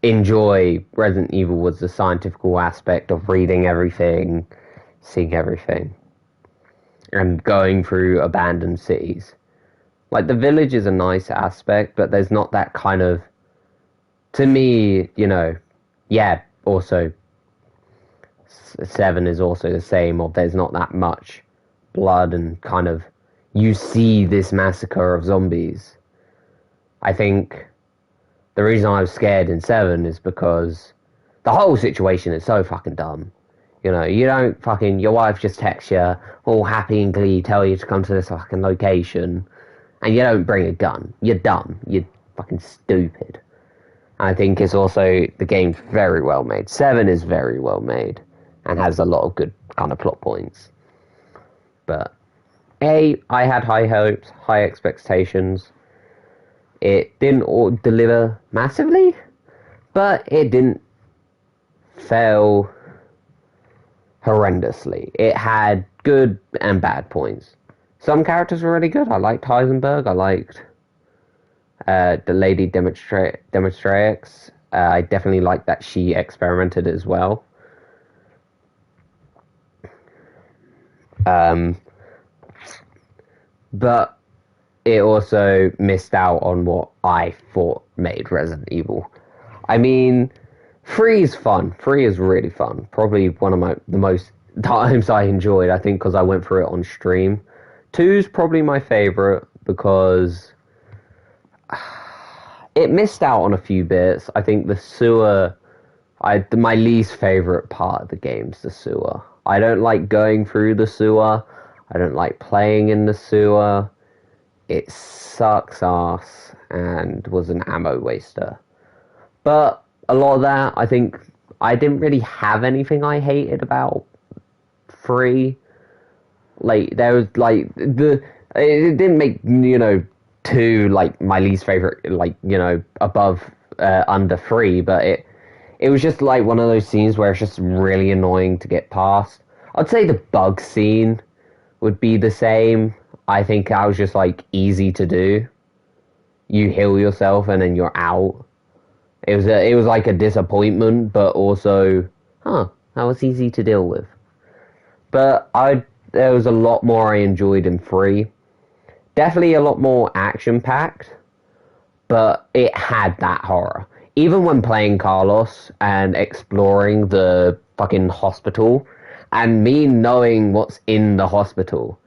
enjoy Resident Evil was the scientific aspect of reading everything, seeing everything, and going through abandoned cities. Like, the village is a nice aspect, but there's not that kind of... To me, also 7 is also the same, or there's not that much blood and kind of... You see this massacre of zombies. I think the reason I was scared in 7 is because the whole situation is so fucking dumb. You don't fucking... Your wife just texts you, all happy and glee, tell you to come to this fucking location, and you don't bring a gun. You're dumb. You're fucking stupid. And I think it's also... The game's very well made. 7 is very well made, and has a lot of good kind of plot points. But, I had high hopes, high expectations. It didn't deliver massively, but it didn't fail horrendously. It had good and bad points. Some characters were really good. I liked Heisenberg. I liked the lady Demonstratrix. I definitely liked that she experimented as well. But it also missed out on what I thought made Resident Evil. I mean, 3 is fun. 3 is really fun. Probably one of the most times I enjoyed, I think, because I went through it on stream. 2 is probably my favorite because it missed out on a few bits. I think the sewer... my least favorite part of the game is the sewer. I don't like going through the sewer. I don't like playing in the sewer. It sucks ass and was an ammo waster. But a lot of that, I think, I didn't really have anything I hated about 3. Like, there was, like, it didn't make, 2, like, my least favorite, like, above, under 3, but it was just, like, one of those scenes where it's just really annoying to get past. I'd say the bug scene would be the same. I think that was just, like, easy to do. you heal yourself and then you're out. It was like a disappointment, but also, that was easy to deal with. But there was a lot more I enjoyed in 3. Definitely a lot more action packed, but it had that horror. Even when playing Carlos and exploring the fucking hospital, and me knowing what's in the hospital,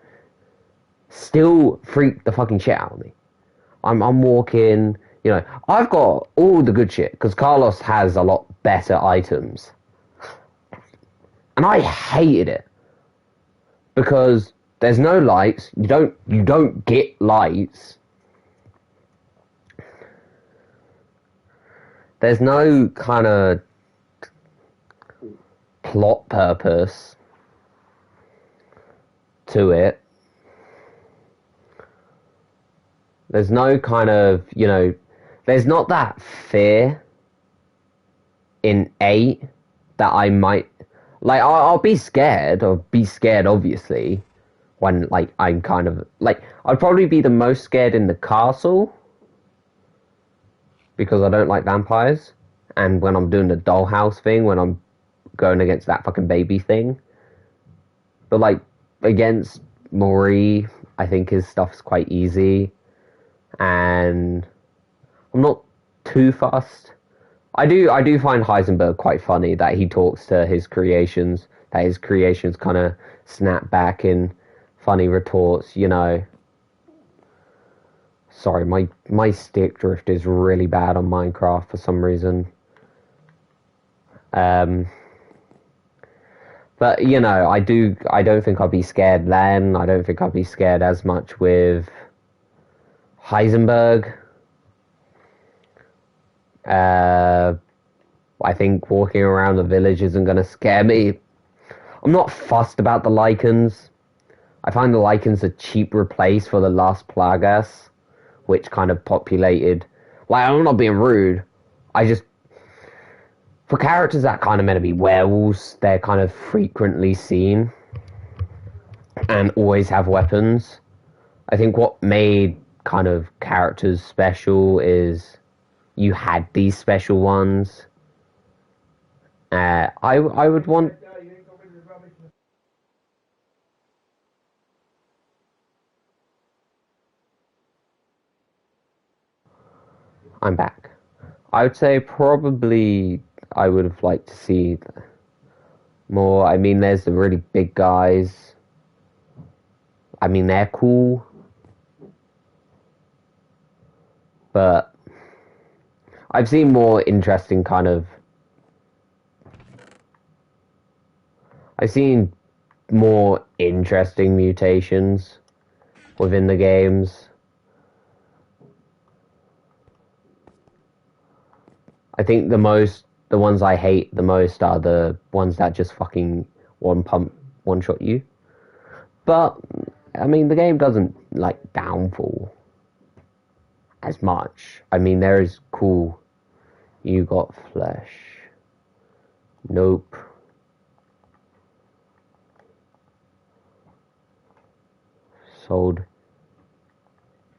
still freaked the fucking shit out of me. I'm walking, I've got all the good shit, because Carlos has a lot better items. And I hated it. Because there's no lights, you don't get lights. There's no kind of plot purpose to it. There's no kind of, there's not that fear in 8 that I might, like, I'll be scared, obviously, when, like, I'm kind of, like, I'd probably be the most scared in the castle, because I don't like vampires, and when I'm doing the dollhouse thing, when I'm going against that fucking baby thing. But, like, against Maury, I think his stuff's quite easy, and I'm not too fussed. I do find Heisenberg quite funny, that he talks to his creations, that his creations kind of snap back in funny retorts, Sorry, my stick drift is really bad on Minecraft for some reason. But I don't think I'll be scared then. I don't think I'll be scared as much with Heisenberg. I think walking around the village isn't going to scare me. I'm not fussed about the Lycans. I find the Lycans a cheap replace for the last Plagas, which kind of populated. Like, I'm not being rude. For characters that kind of meant to be werewolves, they're kind of frequently seen and always have weapons. I think what made kind of characters special is you had these special ones. I would want. I'm back. I would say probably I would have liked to see more. I mean, there's the really big guys. I mean, they're cool. But I've seen more interesting I've seen more interesting mutations within the games. I think the ones I hate the most are the ones that just fucking one shot you. But I mean, the game doesn't like downfall as much. I mean, there is cool. You got flesh. Nope. Sold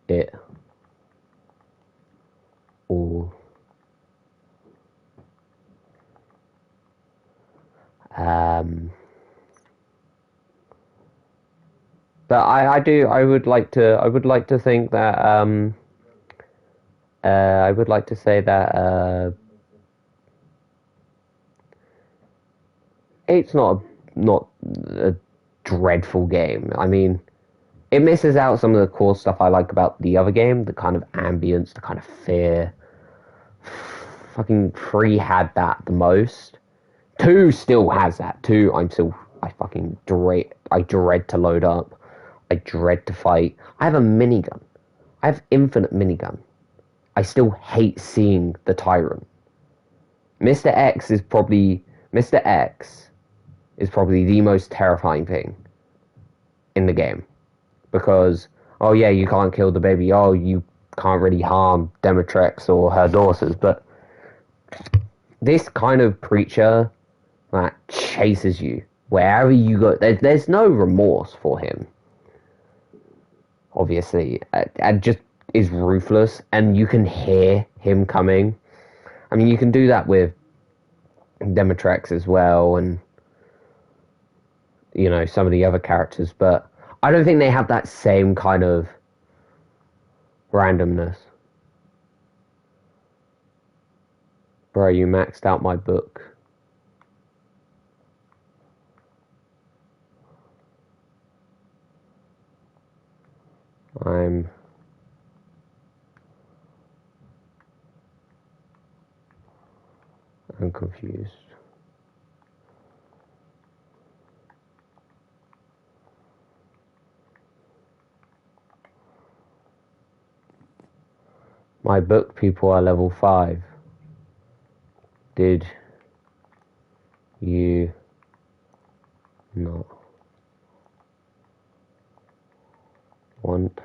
it all. But I would like to think that I would like to say that it's not a dreadful game. I mean, it misses out some of the cool stuff I like about the other game, the kind of ambience, the kind of fear. Fucking 3 had that the most. 2 still has that. 2, I fucking dread to load up. I dread to fight. I have a minigun. I have infinite minigun. I still hate seeing the Tyrant. Mr. X is probably the most terrifying thing in the game. Because, oh yeah, you can't kill the baby. Oh, you can't really harm Demetrex or her daughters. But this kind of creature that chases you wherever you go, there's no remorse for him. Obviously, and just is ruthless, and you can hear him coming. I mean, you can do that with Demetrex as well, and some of the other characters, but I don't think they have that same kind of randomness. Bro, you maxed out my book. I'm confused. My book people are level 5. Did you not want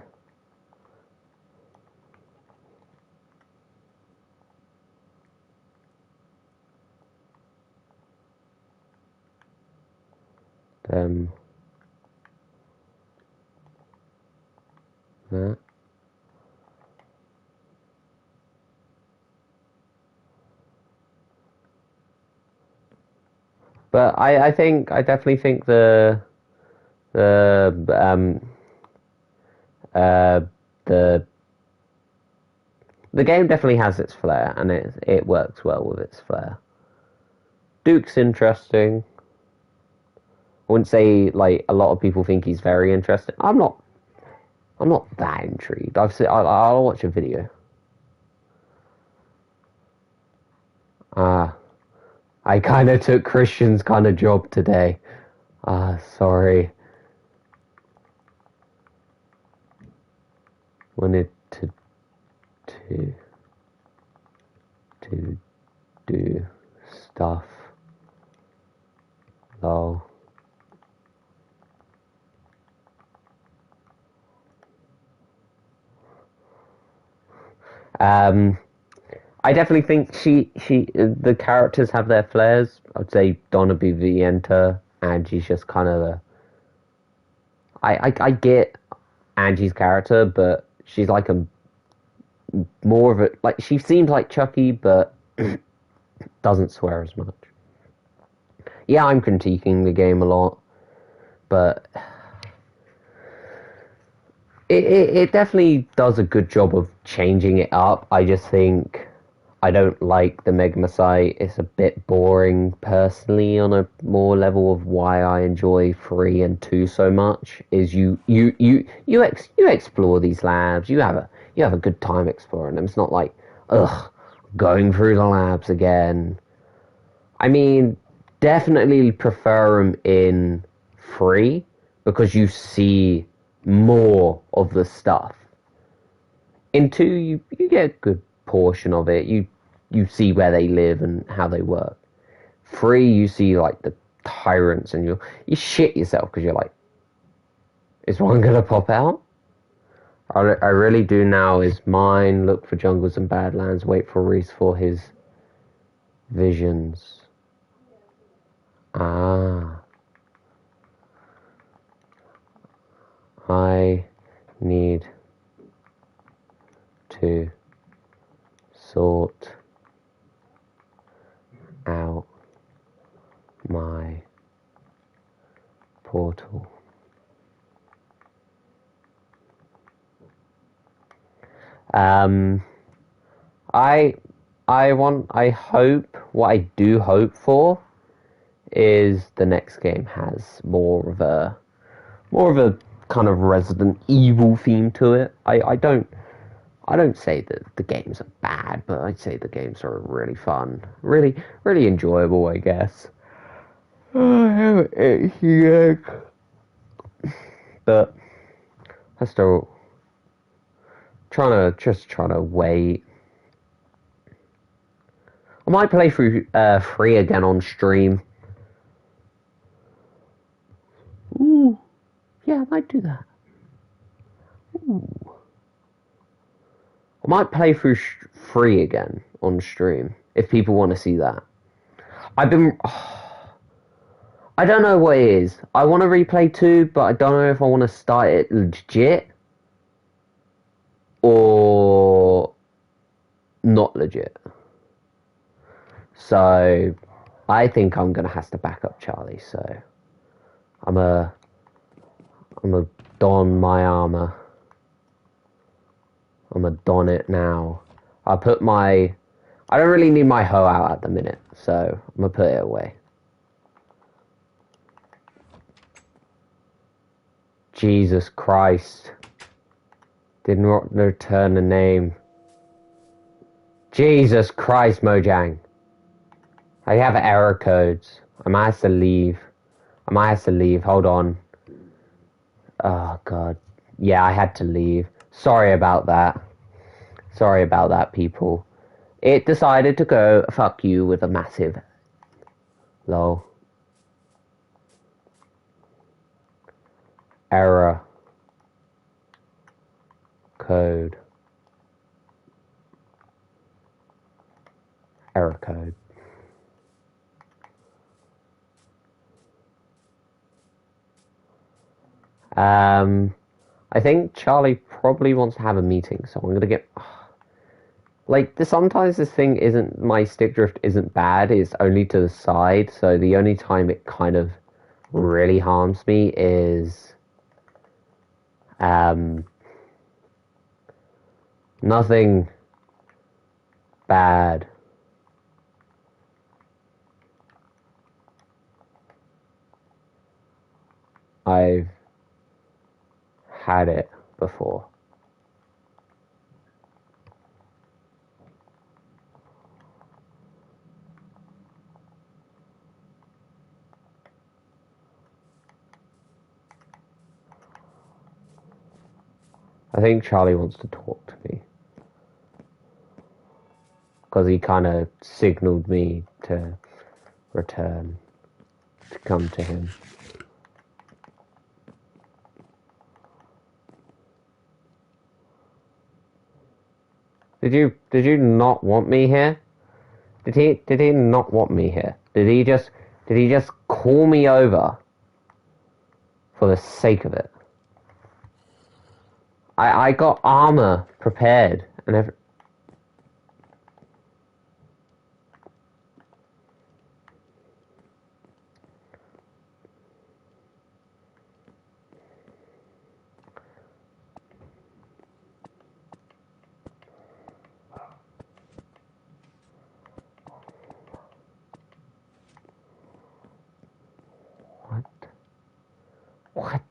them that? But I definitely think the uh the game definitely has its flair, and it works well with its flair. Duke's interesting. I wouldn't say like a lot of people think he's very interesting. I'm not that intrigued. I'll watch a video. I kind of took Christian's kind of job today. Sorry. Wanted to do stuff. Lol. I definitely think the characters have their flares. I'd say Donna be Vienta, and she's just kind of I get Angie's character, but she's like a more of a like she seems like Chucky, but doesn't swear as much. Yeah, I'm critiquing the game a lot, but it definitely does a good job of changing it up. I just think I don't like the Megamycete. It's a bit boring personally on a more level of why I enjoy 3 and 2 so much is you explore these labs. You have a good time exploring them. It's not like going through the labs again. I mean, definitely prefer them in 3 because you see more of the stuff. In 2, you get a good portion of it. You see where they live and how they work. 3, you see like the tyrants, and you shit yourself because you're like, is one gonna pop out? I really do now is mine. Look for jungles and badlands. Wait for Reese for his visions. I need to sort out my portal. I hope, what I do hope for is the next game has more of a kind of Resident Evil theme to it. I don't say that the games are bad, but I'd say the games are really fun, really enjoyable, I guess. But I still trying to wait. I might play through 3 again on stream. Ooh, yeah, I might do that. Ooh. I might play through 3 again on stream if people want to see that. I don't know what it is. I want to replay 2, but I don't know if I want to start it legit or not legit. So I think I'm gonna have to back up Charlie. So I'm a don my armor. I'm a don it now. I don't really need my hoe out at the minute, so I'm gonna put it away. Jesus Christ. Didn't return the name. Jesus Christ, Mojang. I have error codes. I might have to leave. Hold on. Oh, God. Yeah, I had to leave. Sorry about that. People. It decided to go fuck you with a massive lol. Error code. Error code. I think Charlie probably wants to have a meeting, so I'm gonna get... Like, sometimes this thing isn't... My stick drift isn't bad, it's only to the side, so the only time it kind of really harms me is... Nothing bad. I've had it before. I think Charlie wants to talk to me. Because he kind of signaled me to return, to come to him. Did you not want me here? Did he not want me here? Did he just call me over for the sake of it? I got armor prepared and everything. What?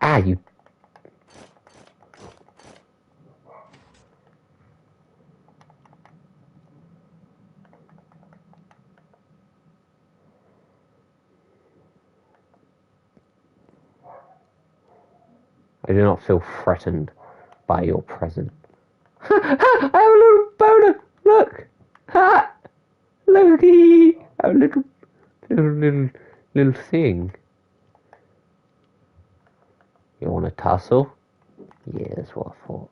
Ah, you... I do not feel threatened by your presence. I have a little boner! Look! Ha! Looky! A little thing. You want to tussle? Yeah, that's what I thought.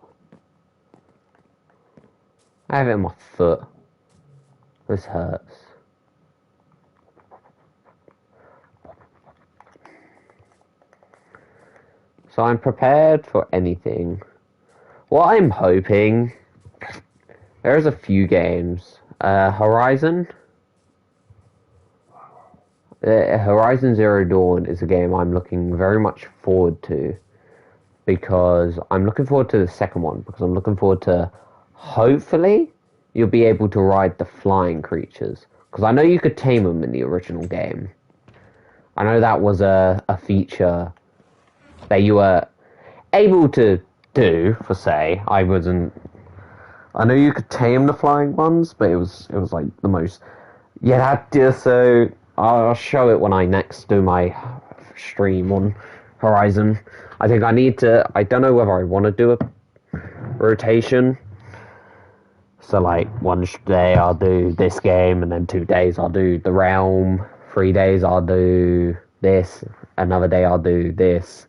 I have it in my foot. This hurts. So I'm prepared for anything. What I'm hoping... There's a few games. Horizon Zero Dawn is a game I'm looking very much forward to. Because I'm looking forward to the second one. Because I'm looking forward to... Hopefully, you'll be able to ride the flying creatures. Because I know you could tame them in the original game. I know that was a feature that you were able to do, for say. I know you could tame the flying ones, but it was like the most... Yeah, so I'll show it when I next do my stream on Horizon. I think I don't know whether I want to do a rotation. So like, one day I'll do this game, and then 2 days I'll do The Realm. 3 days I'll do this. Another day I'll do this.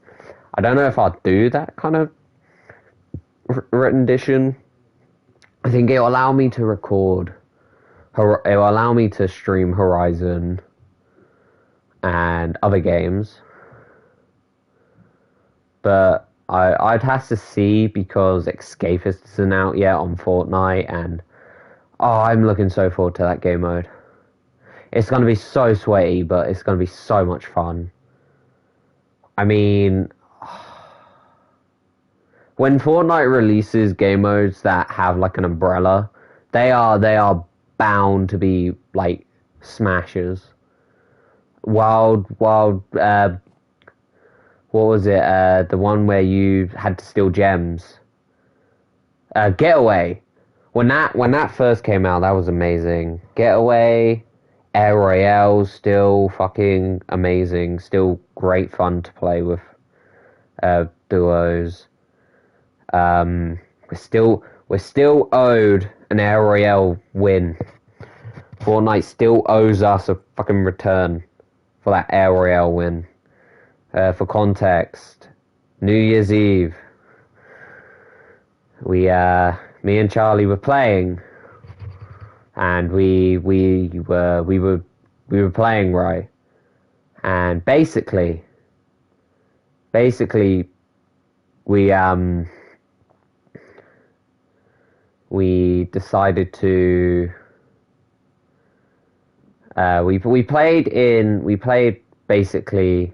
I don't know if I'll do that kind of rendition. I think it'll allow me to record. It'll allow me to stream Horizon and other games. But I'd have to see because Escapist isn't out yet on Fortnite, and I'm looking so forward to that game mode. It's gonna be so sweaty, but it's gonna be so much fun. I mean, when Fortnite releases game modes that have like an umbrella, they are bound to be like smashers. Wild, what was it? The one where you had to steal gems. Getaway. When that first came out, that was amazing. Getaway, Air Royale, still fucking amazing. Still great fun to play with duos. We're still owed an Air Royale win. Fortnite still owes us a fucking return for that Air Royale win. For context, New Year's Eve, me and Charlie were playing, and we were playing, right, and basically we decided to we played basically,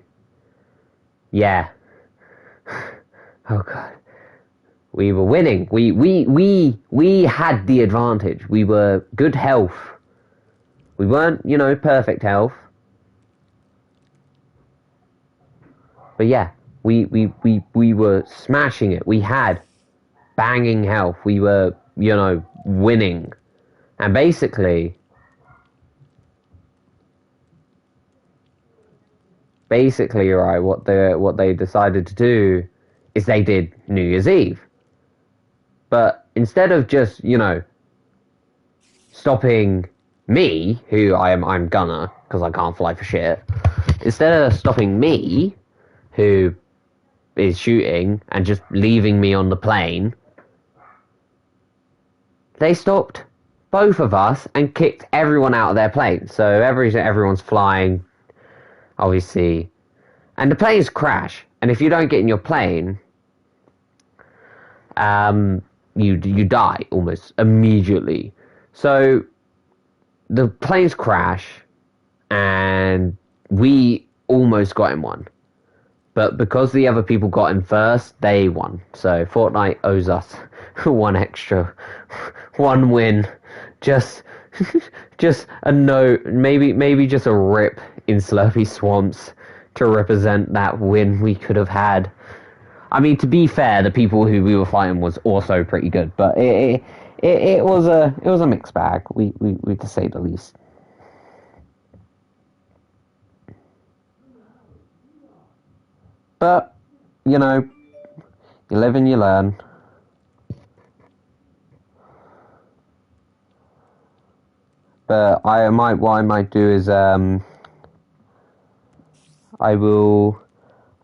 yeah. Oh god. We were winning. We had the advantage. We were good health. We weren't, perfect health. But yeah, we were smashing it. We had banging health. We were, winning. And basically, right, what they decided to do is they did New Year's Eve. But instead of just, stopping me, who I'm gonna, because I can't fly for shit, instead of stopping me, who is shooting, and just leaving me on the plane, they stopped both of us and kicked everyone out of their plane. So everyone's flying, obviously, and the planes crash. And if you don't get in your plane, you die almost immediately. So the planes crash, and we almost got in one. But because the other people got in first, they won. So Fortnite owes us one win. Just a note, maybe just a rip in Slurpy Swamps to represent that win we could have had. I mean, to be fair, the people who we were fighting was also pretty good, but it was a mixed bag. We to say the least. But you live and you learn. But what I might do is I will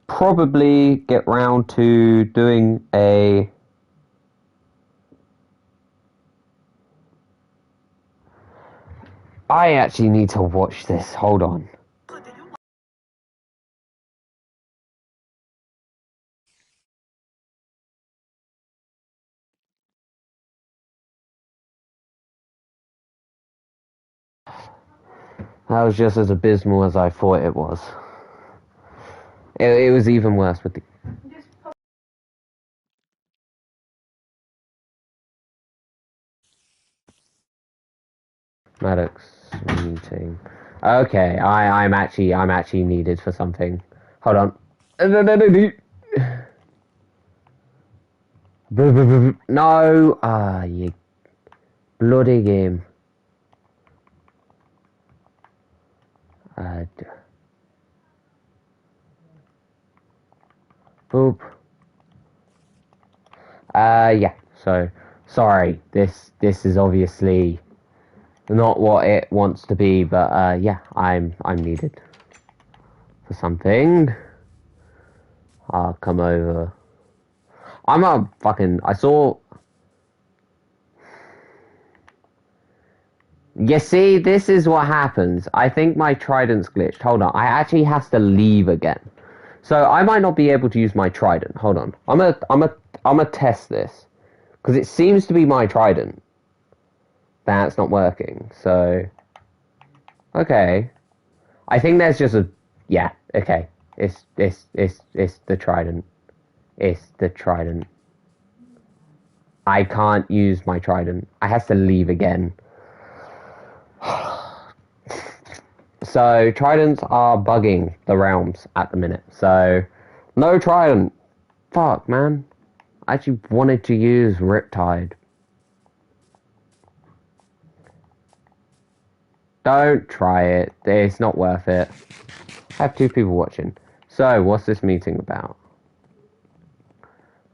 probably get round to doing a I actually need to watch this. Hold on. That was just as abysmal as I thought it was. It was even worse with the... Maddox meeting. Okay, I'm actually needed for something. Hold on. No, you bloody game. Boop. Yeah. So, sorry. This is obviously not what it wants to be, but yeah, I'm needed for something. I'll come over. I saw. You see, this is what happens. I think my trident's glitched. Hold on, I actually have to leave again. So I might not be able to use my trident. Hold on. I'm gonna test this. Because it seems to be my trident. That's not working. So okay. I think there's just a yeah, okay. It's the trident. It's the trident. I can't use my trident. I have to leave again. So tridents are bugging the realms at the minute. So no trident. Fuck, man. I actually wanted to use Riptide. Don't try it. It's not worth it. I have 2 people watching. So, what's this meeting about?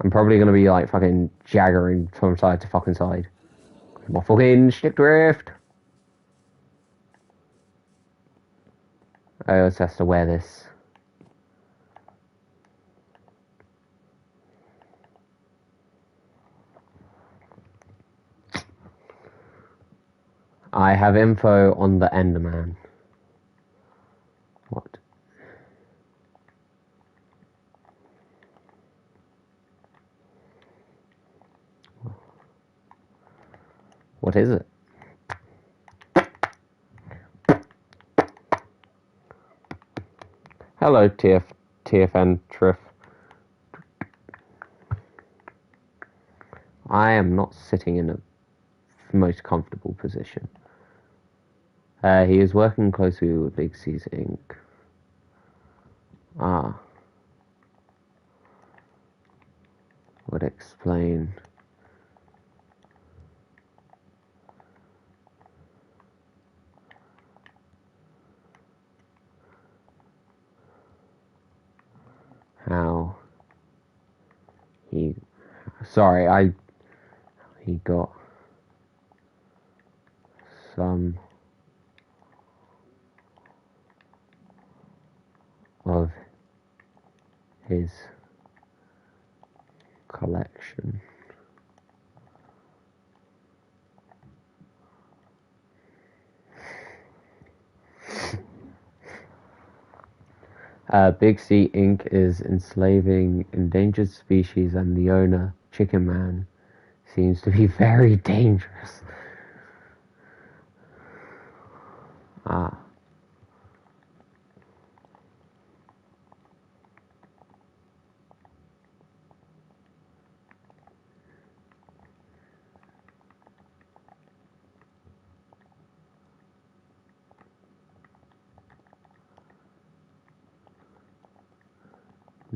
I'm probably gonna be like fucking jaggering from side to fucking side. My fucking stick drift. I also have to wear this. I have info on the Enderman. What? What is it? Hello, TFN Triff. I am not sitting in a most comfortable position. He is working closely with Big C's Inc. Ah. Would explain. How he he got some of his collection. Big C Inc. is enslaving endangered species, and the owner, Chicken Man, seems to be very dangerous. Ah.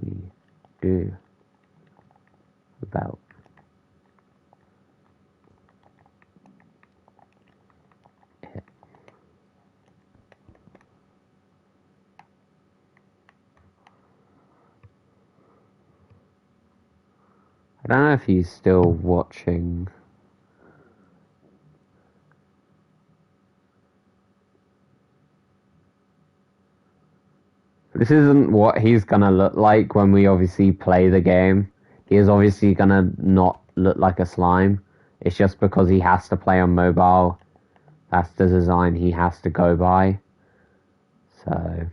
We do about it. I don't know if he's still watching. This isn't what he's gonna look like when we obviously play the game. He is obviously gonna not look like a slime. It's just because he has to play on mobile. That's the design he has to go by. So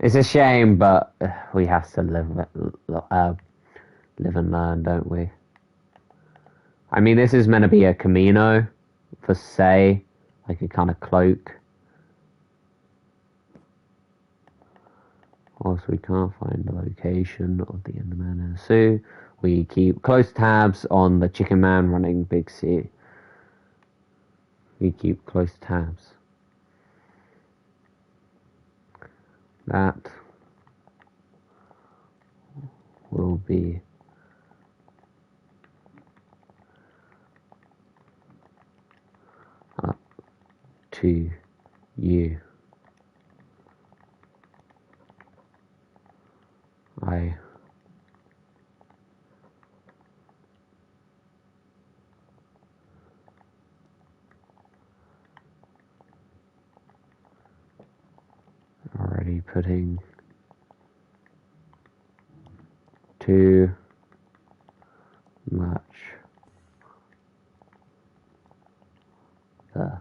it's a shame, but we have to live and learn, don't we? I mean, this is meant to be a Camino, for say, like a kind of cloak. Whilst we can't find the location of the Enderman and Sue, we keep close tabs on the Chicken Man running Big C. We keep close tabs. That will be up to you. I already putting too much the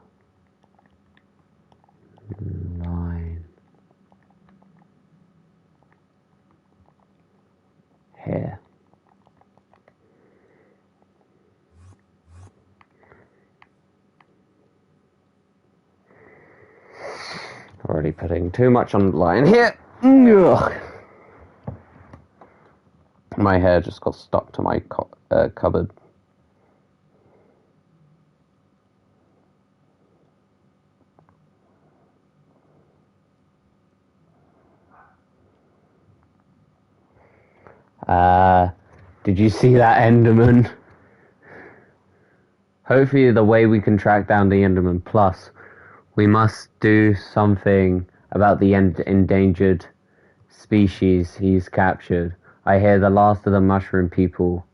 really putting too much on the line here. Ugh. My hair just got stuck to my cupboard. Did you see that Enderman? Hopefully the way we can track down the Enderman, plus we must do something about the endangered species he's captured. I hear the last of the mushroom people.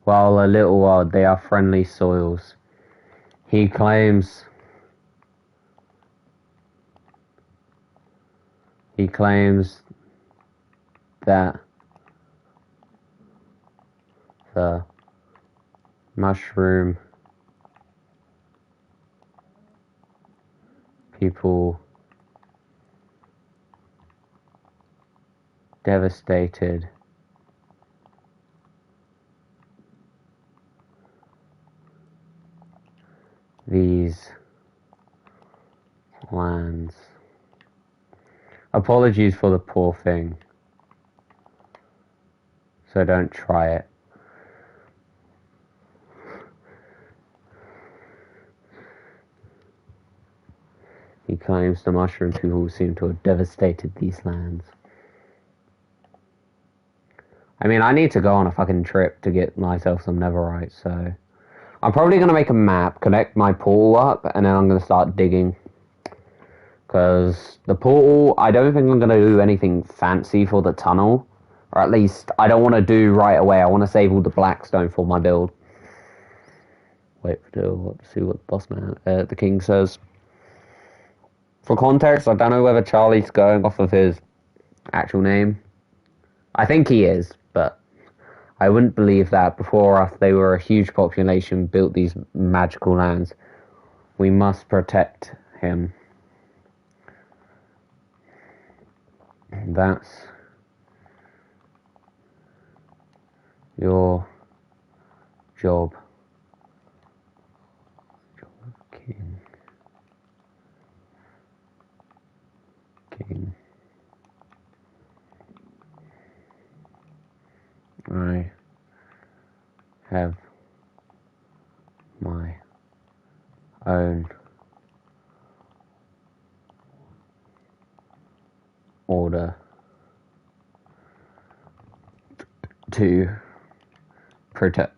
While a little odd, they are friendly soils. He claims that the mushroom people devastated these lands. Apologies for the poor thing, so don't try it. He claims the mushroom people seem to have devastated these lands. I mean, I need to go on a fucking trip to get myself some netherite, so I'm probably going to make a map, connect my portal up, and then I'm going to start digging. Because the portal, I don't think I'm going to do anything fancy for the tunnel. Or at least, I don't want to do right away. I want to save all the blackstone for my build. Wait for see what the boss man, the king says. For context, I don't know whether Charlie's going off of his actual name. I think he is, but I wouldn't believe that. Before us, they were a huge population, built these magical lands. We must protect him. That's your job, King. I have my own order to protect.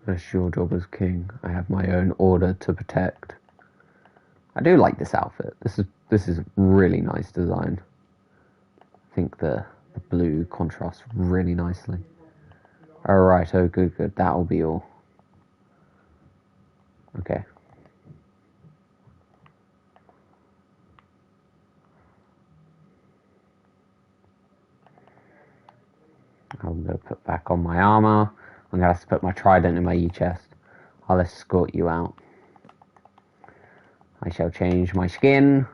That's your job as king. I have my own order to protect. I do like this outfit. This is really nice design. I think the blue contrasts really nicely. Alright, oh good. That'll be all. Okay. I'm going to put back on my armor. I'm going to have to put my trident in my e-chest. I'll escort you out. I shall change my skin.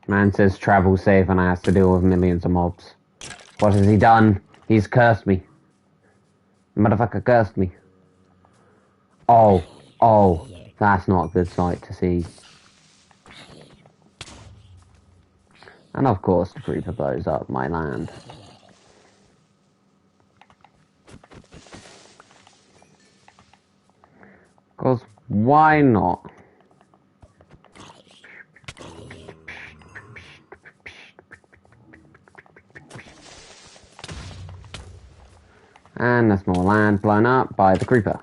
Man says travel safe and I have to deal with millions of mobs. What has he done? He's cursed me. The motherfucker cursed me. Oh, that's not a good sight to see. And of course the creeper blows up my land. Because why not? And that's more land blown up by the creeper.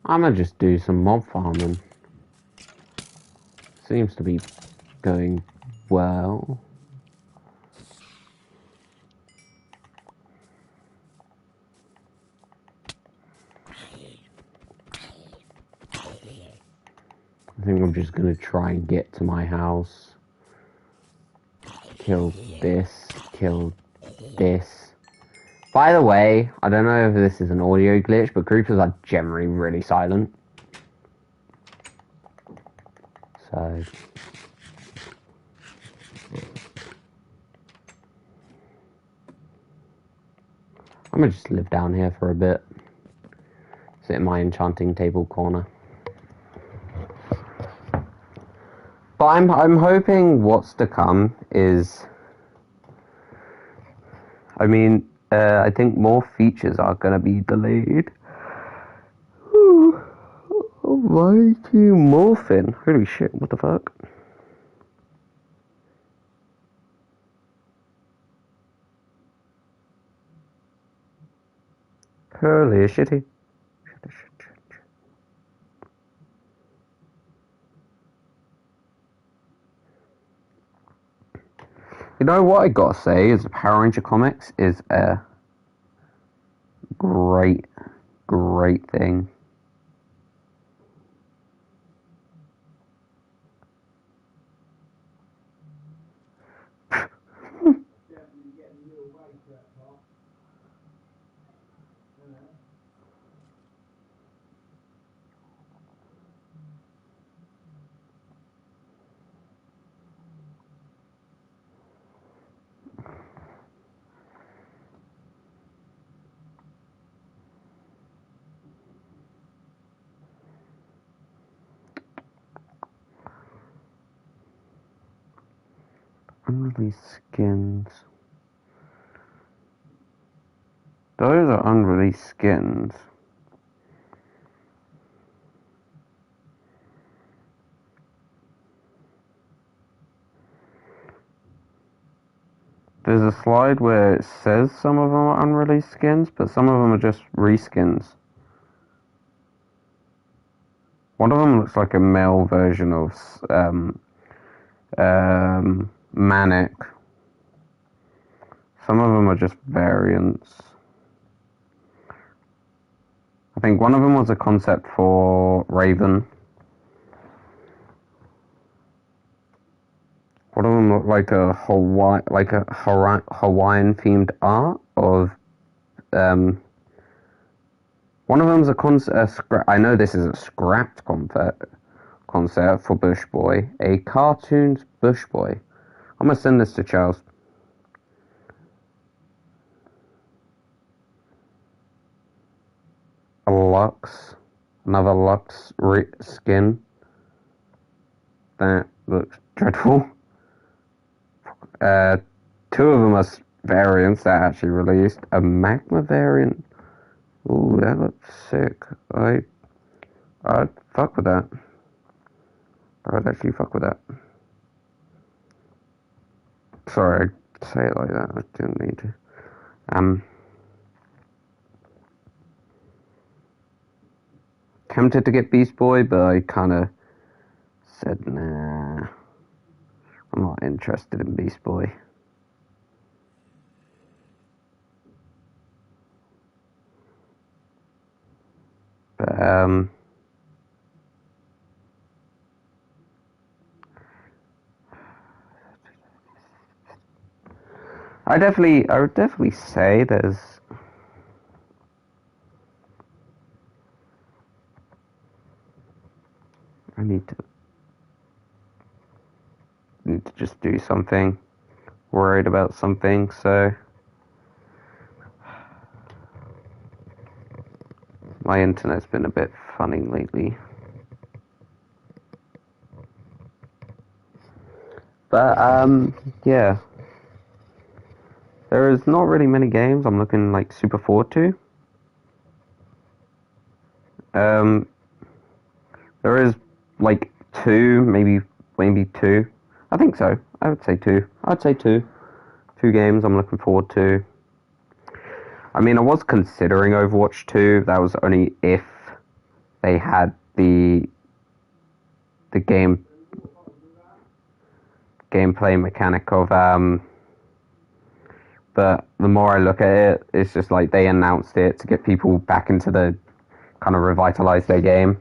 I'm gonna just do some mob farming. Seems to be going well. I think I'm just gonna try and get to my house. Kill this, kill this. By the way, I don't know if this is an audio glitch, but creepers are generally really silent. So... I'm gonna just live down here for a bit. Sit in my enchanting table corner. But I'm hoping what's to come is... I mean, I think more features are gonna be delayed. Why are you morphing? Holy shit, what the fuck? Holy shitty. You know what I gotta say is Power Ranger Comics is a great thing. Unreleased skins. Those are unreleased skins. There's a slide where it says some of them are unreleased skins, but some of them are just reskins. One of them looks like a male version of Manic. Some of them are just variants. I think one of them was a concept for Raven. One of them looked like a Hawaiian themed art of one of them's I know this is a scrapped concept for Bush Boy, a cartoons Bush Boy. I'm gonna send this to Charles. A Lux, another Lux skin. That looks dreadful. Two of them are variants that actually released. A Magma variant. Ooh, that looks sick. I'd fuck with that. I'd actually fuck with that. Sorry, I say it like that. I didn't mean to. Tempted to get Beast Boy, but I kind of said, nah. I'm not interested in Beast Boy. But, I would definitely say there's... I need to just do something. Worried about something, so... My internet's been a bit funny lately. But, yeah. There is not really many games I'm looking, like, super forward to. There is, like, maybe two. I think so. I would say two. I'd say two. Two games I'm looking forward to. I mean, I was considering Overwatch 2. That was only if they had the gameplay mechanic of but the more I look at it, it's just like they announced it to get people back into the kind of revitalize their game.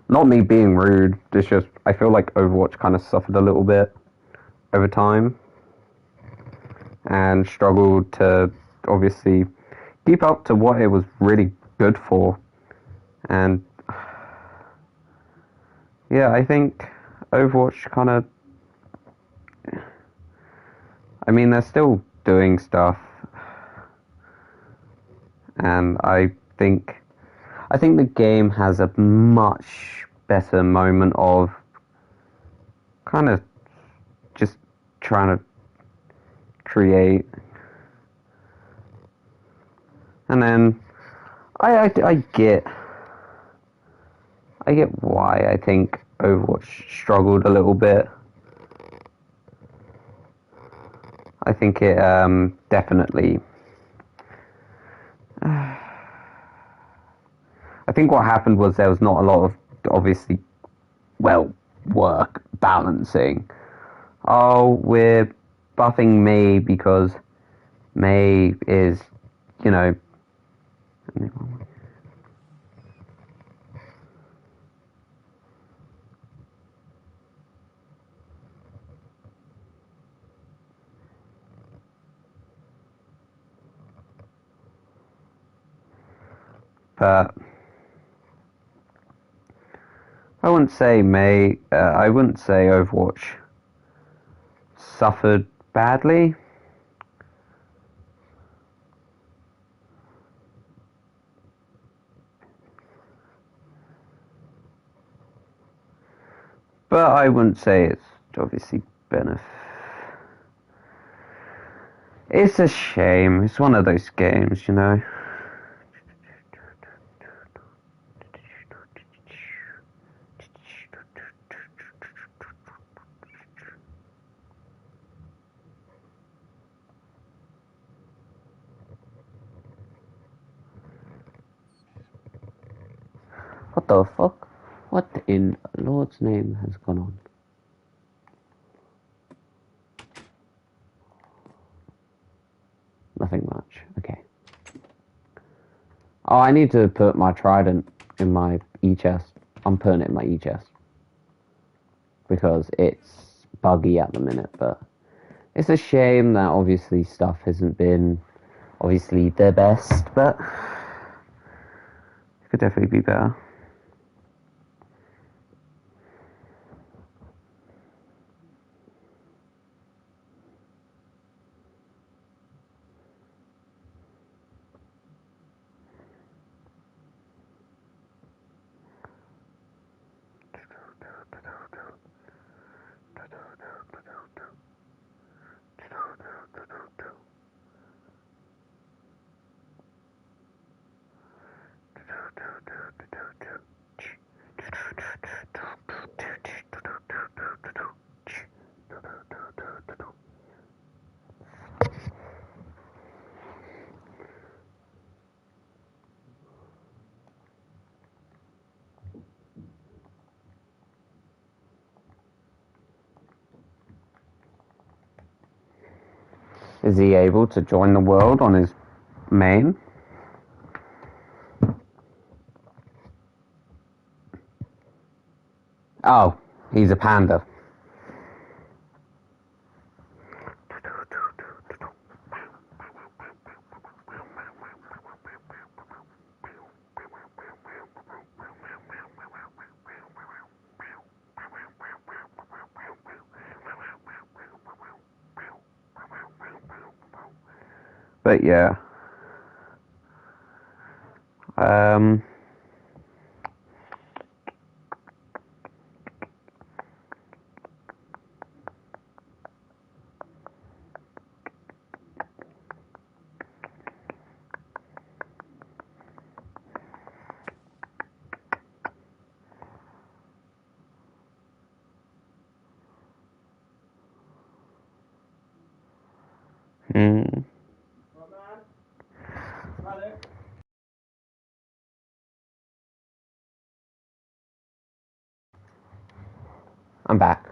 Not me being rude, it's just I feel like Overwatch kind of suffered a little bit over time and struggled to obviously keep up to what it was really good for. And yeah, I think Overwatch kind of, I mean, they're still doing stuff, and I think the game has a much better moment of kind of just trying to create, and then I get why I think Overwatch struggled a little bit. I think it definitely. I think what happened was there was not a lot of obviously work balancing. Oh, we're buffing Mei because Mei is, you know. But I wouldn't say Mei. I wouldn't say Overwatch suffered badly. But I wouldn't say it's obviously been a. It's a shame. It's one of those games, you know. What the fuck? What in Lord's name has gone on? Nothing much. Okay. Oh, I need to put my trident in my e-chest. I'm putting it in my e-chest. Because it's buggy at the minute, but it's a shame that obviously stuff hasn't been obviously the best, but it could definitely be better. Is he able to join the world on his main? Oh, he's a panda. But yeah. Um. Hmm. I'm back.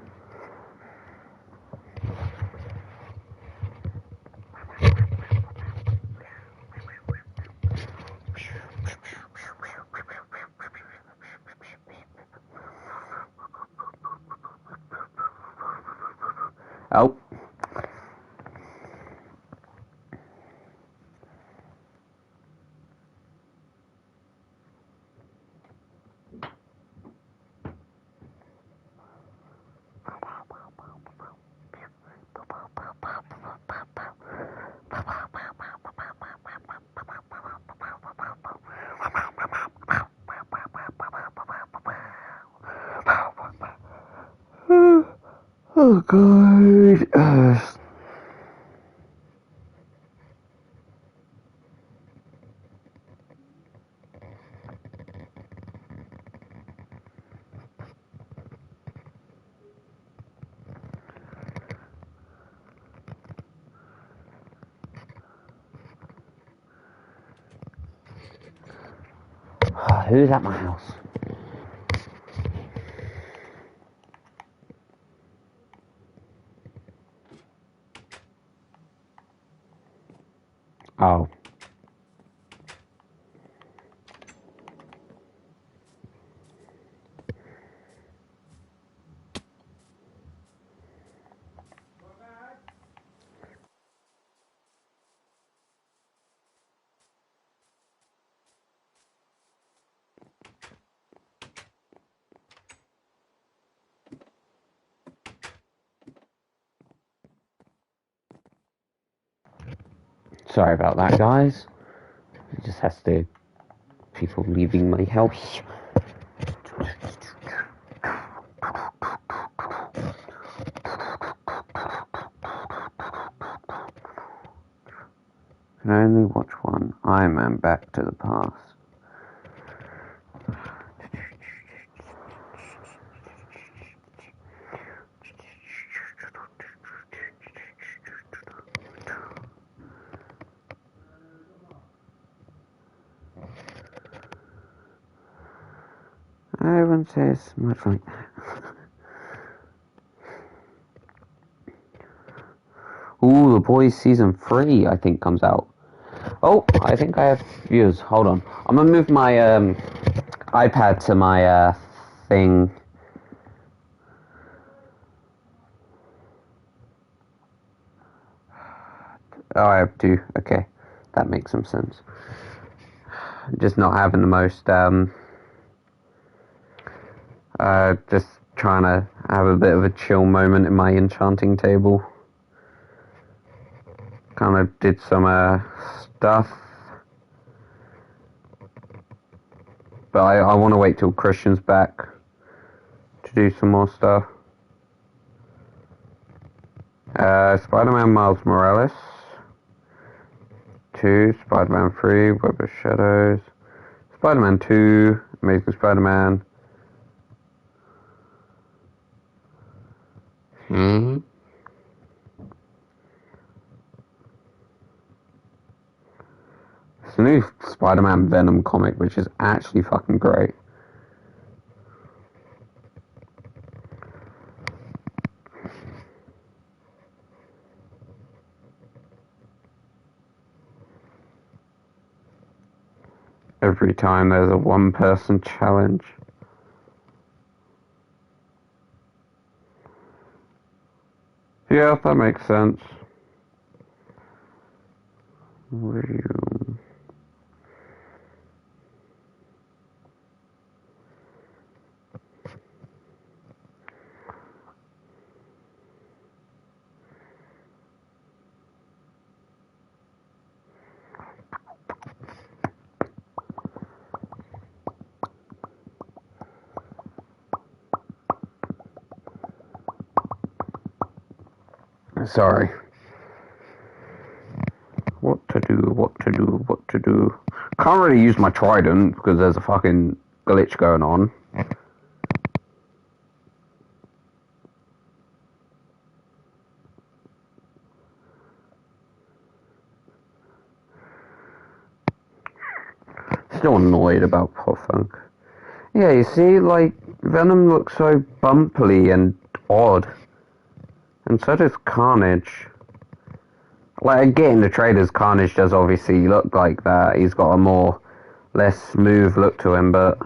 Oh. Oh, God. Who's at my house? Oh. Sorry about that, guys. It just has to... people leaving my house. Can only watch one. Iron Man Back to the Past. Everyone says much like that. Ooh, The Boys Season 3, I think, comes out. Oh, I think I have views. Hold on. I'm gonna move my iPad to my thing. Oh, I have two. Okay. That makes some sense. Just not having the most, just trying to have a bit of a chill moment in my enchanting table. Kind of did some, stuff. But I want to wait till Christian's back to do some more stuff. Spider-Man Miles Morales. 2, Spider-Man 3, Web of Shadows. Spider-Man 2, Amazing Spider-Man. It's a new Spider-Man Venom comic, which is actually fucking great. Every time there's a one-person challenge. Yeah, that makes sense. Sorry. What to do. Can't really use my trident because there's a fucking glitch going on. Still annoyed about Pop Funk. Yeah, you see, like, Venom looks so bumpy and odd. And so does Carnage. Like, I get in the trailers, Carnage does obviously look like that. He's got a less smooth look to him, but...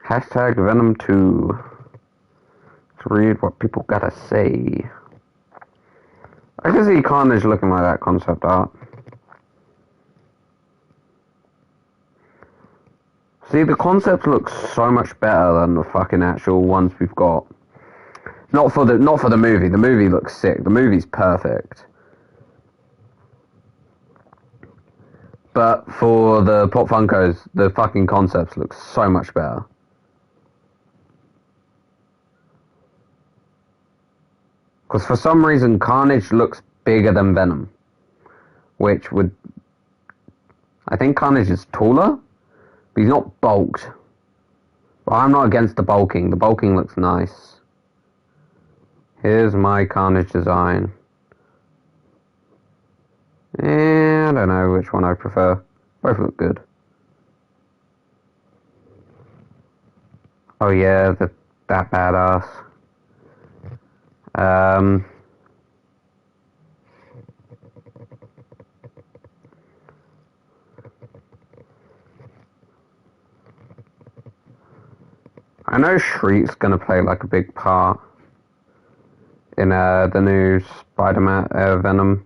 Hashtag Venom 2. Let's read what people gotta say. I can see Carnage looking like that concept art. See, the concept looks so much better than the fucking actual ones we've got. Not for the movie. The movie looks sick. The movie's perfect. But for the Pop Funkos, the fucking concepts look so much better. Because for some reason, Carnage looks bigger than Venom. Which would... I think Carnage is taller, but he's not bulked. But I'm not against the bulking. The bulking looks nice. Here's my Carnage design. I don't know which one I prefer. Both look good. Oh yeah, that badass. I know Shriek's gonna play like a big part in the new Spider-Man Venom,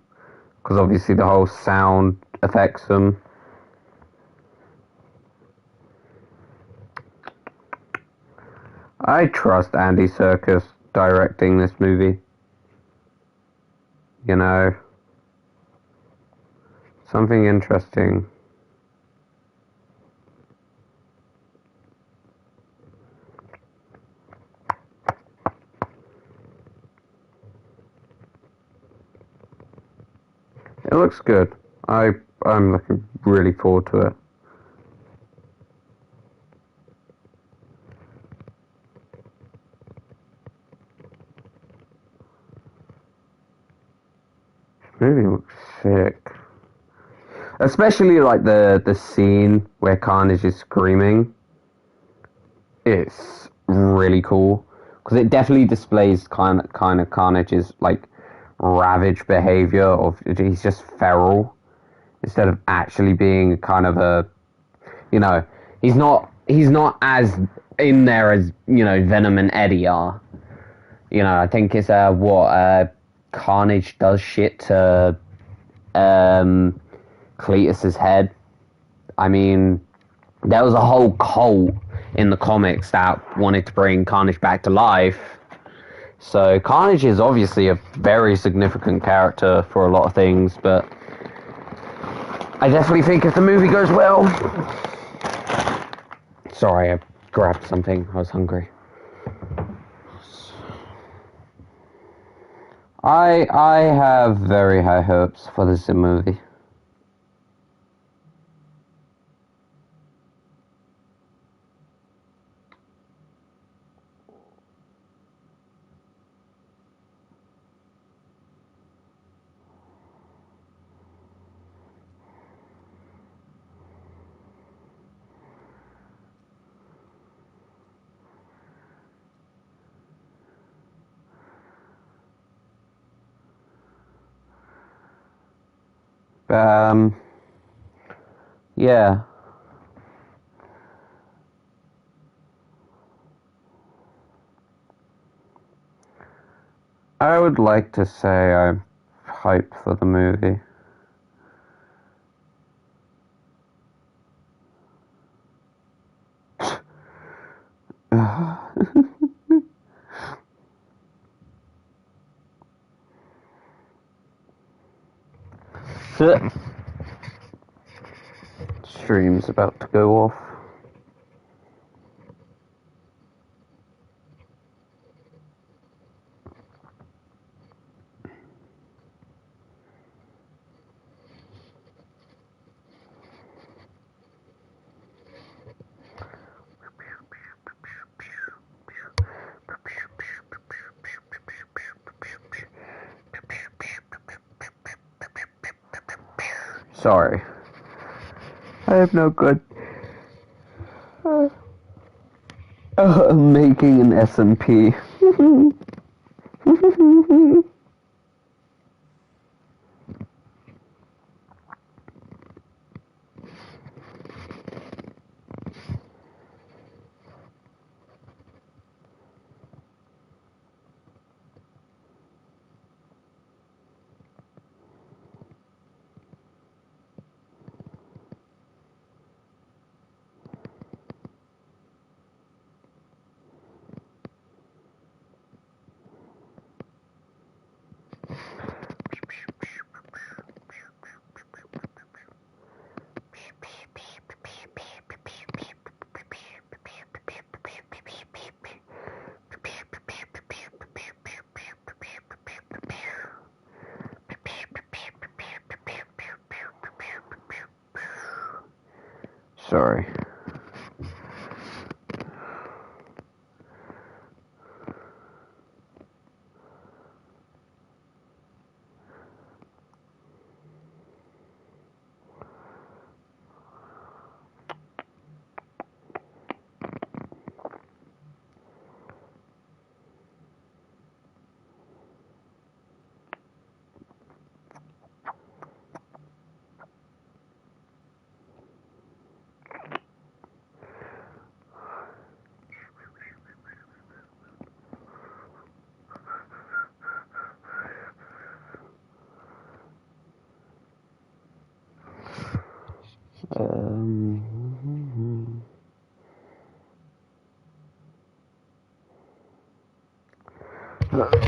because obviously the whole sound affects them. I trust Andy Serkis directing this movie. You know, something interesting. It looks good. I'm looking really forward to it. This movie looks sick. Especially like the scene where Carnage is screaming. It's really cool because it definitely displays kind of Carnage's like ravaged behavior of he's just feral instead of actually being kind of a, you know, he's not as in there as, you know, Venom and Eddie are. You know, I think it's Carnage does shit to Cletus's head. I mean, there was a whole cult in the comics that wanted to bring Carnage back to life. So Carnage is obviously a very significant character for a lot of things, but I definitely think if the movie goes well... Sorry, I grabbed something. I was hungry. I have very high hopes for this movie. Yeah. I would like to say I'm hyped for the movie. Stream's about to go off. Sorry. I have no good... I'm making an SMP. Sorry.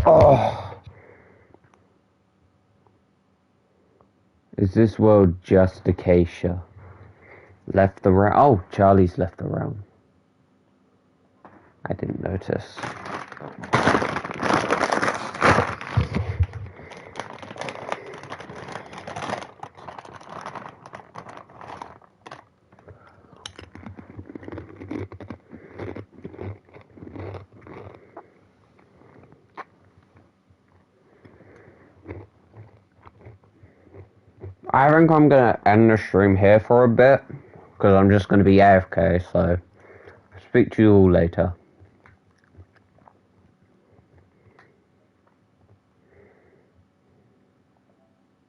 Oh. Is this world just Acacia? Left the round. Oh, Charlie's left the round. I didn't notice. I think I'm gonna end the stream here for a bit, because I'm just gonna be AFK, so speak to you all later.